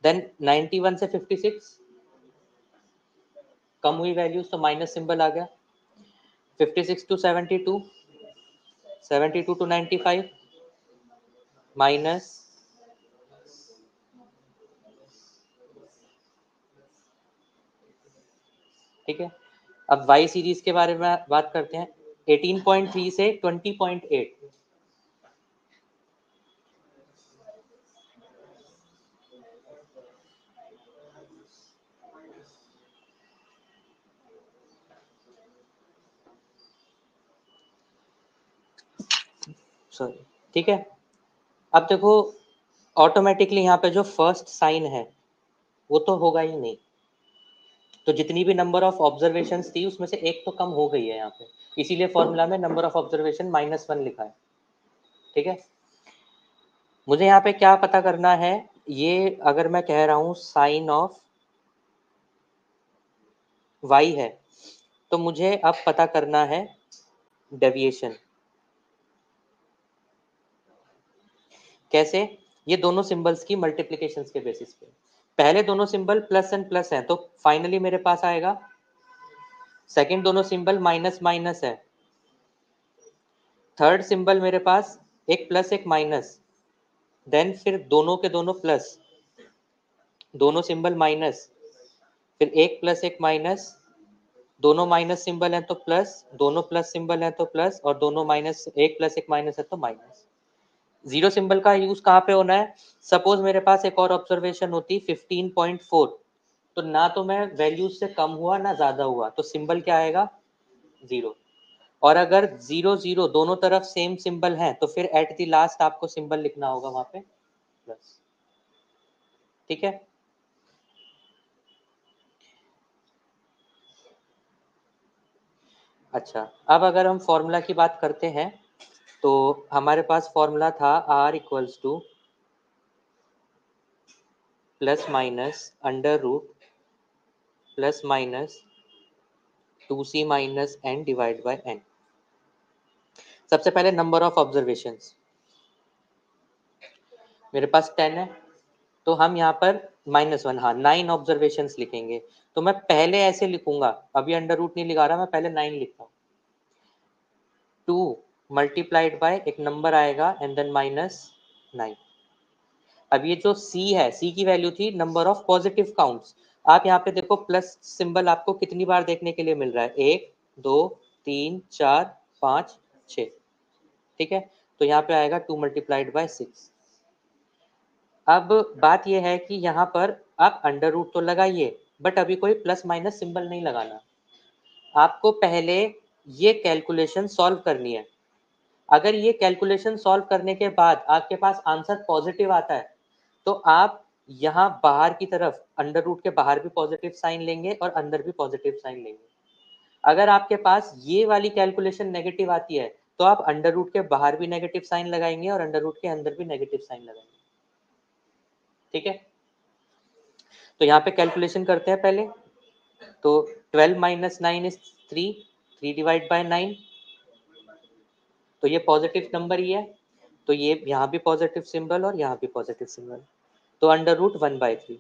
देन 91 से 56 कम हुई वैल्यूज तो माइनस सिंबल आ गया। 56 टू 72, 72 टू 95 माइनस। ठीक है, अब y सीरीज के बारे में बात करते हैं। 18.3 से 20.8, सॉरी। ठीक है, अब देखो ऑटोमेटिकली यहाँ पे जो फर्स्ट साइन है वो तो होगा ही नहीं, तो जितनी भी नंबर ऑफ ऑब्जर्वेशंस थी उसमें से एक तो कम हो गई है यहाँ पे, इसीलिए फॉर्मूला में नंबर ऑफ ऑब्जर्वेशन -1 लिखा है। ठीक है, मुझे यहाँ पे क्या पता करना है, ये अगर मैं कह रहा हूँ साइन ऑफ y है, तो मुझे अब पता करना है डेविएशन। कैसे? ये दोनों सिंबल्स की मल्टीप्लिकेशंस के बेसिस पे। पहले दोनों सिंबल प्लस एंड प्लस हैं, तो फाइनली मेरे पास आएगा। सेकंड दोनों सिंबल माइनस माइनस है। थर्ड सिंबल मेरे पास एक प्लस एक माइनस, देन फिर दोनों के दोनों प्लस, दोनों सिंबल माइनस, फिर एक प्लस एक माइनस, दोनों माइनस सिंबल हैं तो प्लस, दोनों प्लस सिंबल हैं तो प्लस, और दोनों माइनस, एक प्लस एक माइनस है तो माइनस। जीरो सिंबल का यूज कहाँ पे होना है? सपोज मेरे पास एक और ऑब्जर्वेशन होती 15.4, तो ना तो मैं वैल्यूज से कम हुआ ना ज्यादा हुआ, तो सिंबल क्या आएगा? जीरो। और अगर 0 0 दोनों तरफ सेम सिंबल है तो फिर एट द लास्ट आपको सिंबल लिखना होगा वहां पे प्लस। ठीक है। अच्छा, अब अगर हम फॉर्मूला की बात करते हैं तो हमारे पास फॉर्मूला था r equals to plus minus under root plus minus 2c minus n divide by n। सबसे पहले नंबर ऑफ ऑब्जर्वेशंस मेरे पास 10 है, तो हम यहाँ पर -1, हाँ 9 ऑब्जर्वेशंस लिखेंगे। तो मैं पहले ऐसे लिखूंगा, अभी अंडर रूट नहीं लिखा रहा, मैं पहले 9 लिखता हूँ। 2 मल्टीप्लाइड बाय एक नंबर आएगा एंड देन -9। अब ये जो c है, c की वैल्यू थी नंबर ऑफ पॉजिटिव काउंट्स। आप यहाँ पे देखो प्लस सिंबल आपको कितनी बार देखने के लिए मिल रहा है? 1 2 3 4 5 6। ठीक है, तो यहाँ पे आएगा 2 मल्टीप्लाइड बाय 6। अब बात यह है कि यहाँ पर आप अंडर रूट तो लगाइए, बट अभी कोई प्लस माइनस सिंबल नहीं लगाना। आपको पहले ये कैलकुलेशन सॉल्व करनी है। अगर ये कैलकुलेशन सॉल्व करने के बाद आपके पास आंसर पॉजिटिव आता है, तो आप यहाँ बाहर की तरफ अंडर रूट के बाहर भी पॉजिटिव साइन लेंगे और अंदर भी पॉजिटिव साइन लेंगे। अगर आपके पास ये वाली कैलकुलेशन नेगेटिव आती है, तो आप अंडर रूट के बाहर भी नेगेटिव साइन लगाएंगे और अंडर रूट के अंदर भी नेगेटिव साइन लगाएंगे। ठीक है, तो यहाँ पे कैलकुलेशन करते हैं पहले। तो 12 माइनस 9 इज 3, 3 डिवाइड बाय 9, तो ये पॉजिटिव नंबर ही है, तो ये यहाँ भी पॉजिटिव सिंबल और यहाँ भी पॉजिटिव सिंबल, तो अंडर रूट 1/3।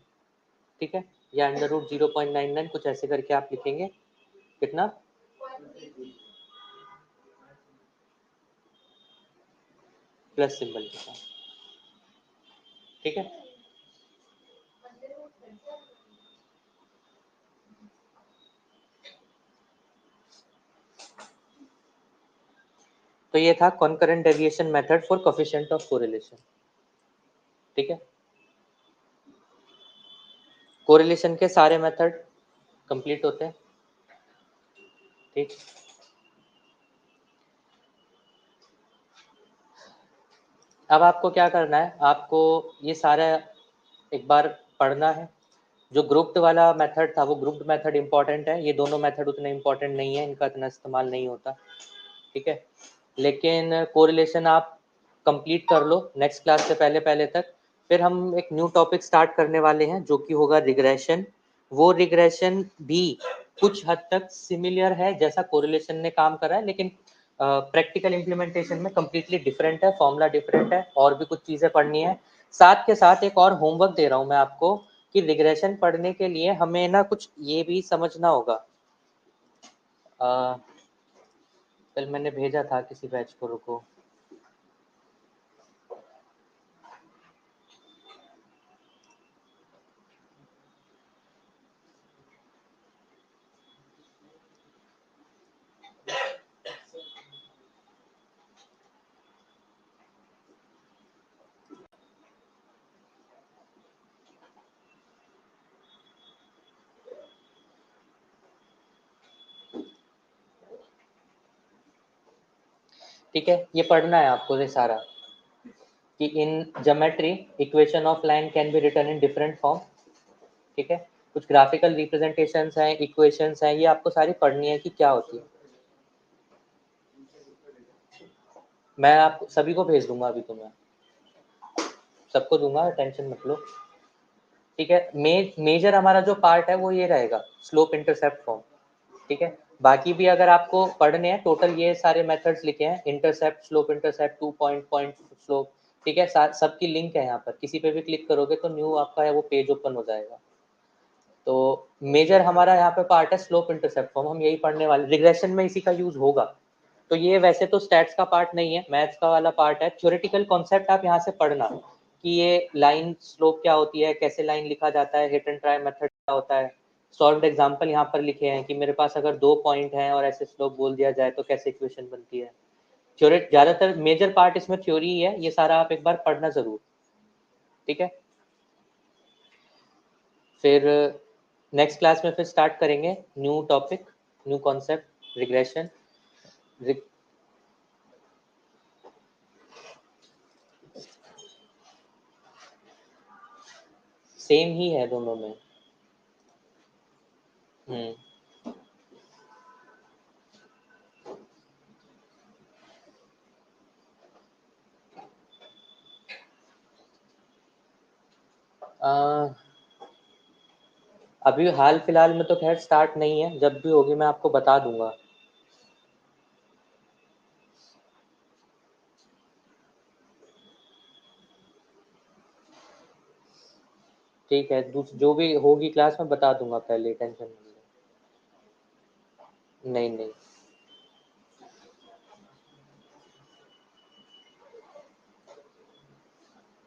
ठीक है, या अंडर रूट 0.99 कुछ ऐसे करके आप लिखेंगे। कितना? प्लस सिंबल के साथ। ठीक है, तो ये था concurrent deviation method for coefficient of correlation. ठीक है, कोरिलेशन के सारे मेथड कंप्लीट होते हैं। ठीक, अब आपको क्या करना है? आपको ये सारा एक बार पढ़ना है। जो ग्रुप्ड वाला मेथड था वो ग्रुप्ड मेथड इंपॉर्टेंट है, ये दोनों मेथड उतने इंपॉर्टेंट नहीं है, इनका इतना इस्तेमाल नहीं होता। ठीक है, लेकिन कोरिलेशन आप कंप्लीट कर लो नेक्स्ट क्लास से पहले पहले तक। फिर हम एक न्यू टॉपिक स्टार्ट करने वाले हैं जो कि होगा रिग्रेशन। वो रिग्रेशन भी कुछ हद तक सिमिलर है जैसा कोरिलेशन ने काम करा है, लेकिन प्रैक्टिकल इम्प्लीमेंटेशन में कम्प्लीटली डिफरेंट है, फॉर्मूला डिफरेंट है, और भी कुछ चीज़ें पढ़नी है। साथ के साथ एक और होमवर्क दे रहा हूँ मैं आपको कि रिग्रेशन पढ़ने के लिए हमें ना कुछ ये भी समझना होगा। कल मैंने भेजा था किसी बैच को, रुको। ठीक है, ये पढ़ना है आपको ये सारा कि in geometry equation of line can be written in different form. ठीक है, कुछ ग्राफिकल रिप्रेजेंटेशंस हैं, इक्वेशंस हैं, ये आपको सारी पढ़नी है कि क्या होती है। मैं आप सभी को भेज दूंगा, अभी तो मैं सबको दूंगा, टेंशन मत लो। ठीक है, मेजर हमारा जो पार्ट है वो ये रहेगा, स्लोप इंटरसेप्ट फॉर्म। ठीक है, बाकी भी अगर आपको पढ़ने हैं, टोटल ये सारे मेथड्स लिखे हैं, intercept, slope intercept, 2 point, point slope, ठीक है, सबकी लिंक है यहाँ पर, किसी पे भी क्लिक करोगे तो न्यू आपका है वो पेज ओपन हो जाएगा। तो मेजर हमारा यहाँ पे पार्ट है स्लोप इंटरसेप्ट फॉर्म, हम यही पढ़ने वाले, रिग्रेशन में इसी का यूज होगा। तो ये वैसे तो स्टैट्स का पार्ट नहीं है, मैथ्स का वाला पार्ट है, थ्योरेटिकल कॉन्सेप्ट आप यहाँ से पढ़ना कि ये लाइन स्लोप क्या होती है, कैसे लाइन लिखा जाता है, हिट एंड ट्राई मेथड क्या होता है, सॉल्व्ड एग्जांपल यहाँ पर लिखे हैं कि मेरे पास अगर 2 पॉइंट हैं और ऐसे स्लोप बोल दिया जाए तो कैसे इक्वेशन बनती है। थ्योरेट ज्यादातर मेजर पार्ट इसमें थ्योरी ही है, ये सारा आप एक बार पढ़ना जरूर, ठीक है। फिर नेक्स्ट क्लास में फिर स्टार्ट करेंगे new topic, new concept, regression. Same ही है दोनों में। हम्म। अभी हाल फिलहाल में तो खैर स्टार्ट नहीं है, जब भी होगी मैं आपको बता दूंगा। ठीक है, जो भी होगी क्लास में बता दूंगा पहले, टेंशन नहीं है। नहीं नहीं,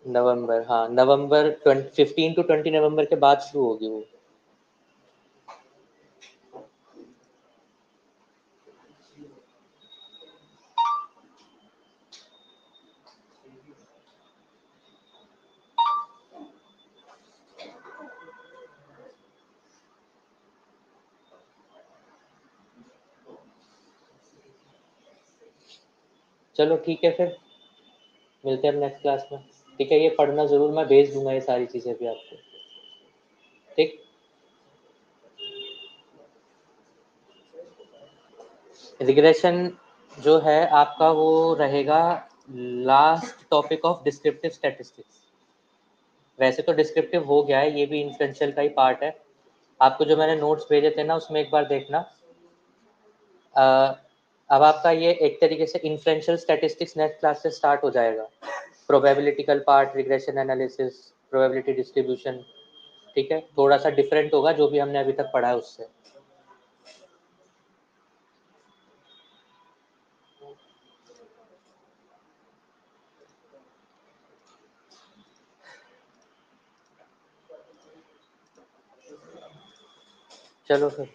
नवंबर, हाँ नवंबर 15 टू 20 नवंबर के बाद शुरू होगी वो। चलो ठीक है, फिर मिलते हैं नेक्स्ट क्लास में। ठीक है, ये पढ़ना जरूर, मैं भेज दूंगा ये सारी चीजें भी आपको। ठीक, रिग्रेशन जो है आपका वो रहेगा last topic of descriptive statistics. वैसे तो डिस्क्रिप्टिव हो गया है, ये भी इन्फ्लुएंशियल का ही पार्ट है। आपको जो मैंने नोट्स भेजे थे ना उसमें एक बार देखना। अ, अब आपका ये एक तरीके से इन्फ्लुएंशियल स्टैटिस्टिक्स नेक्स्ट क्लास से स्टार्ट हो जाएगा। Probabilistic part, regression analysis, probability distribution, ठीक है, थोड़ा सा डिफरेंट होगा जो भी हमने अभी तक पढ़ा है उससे। चलो फिर।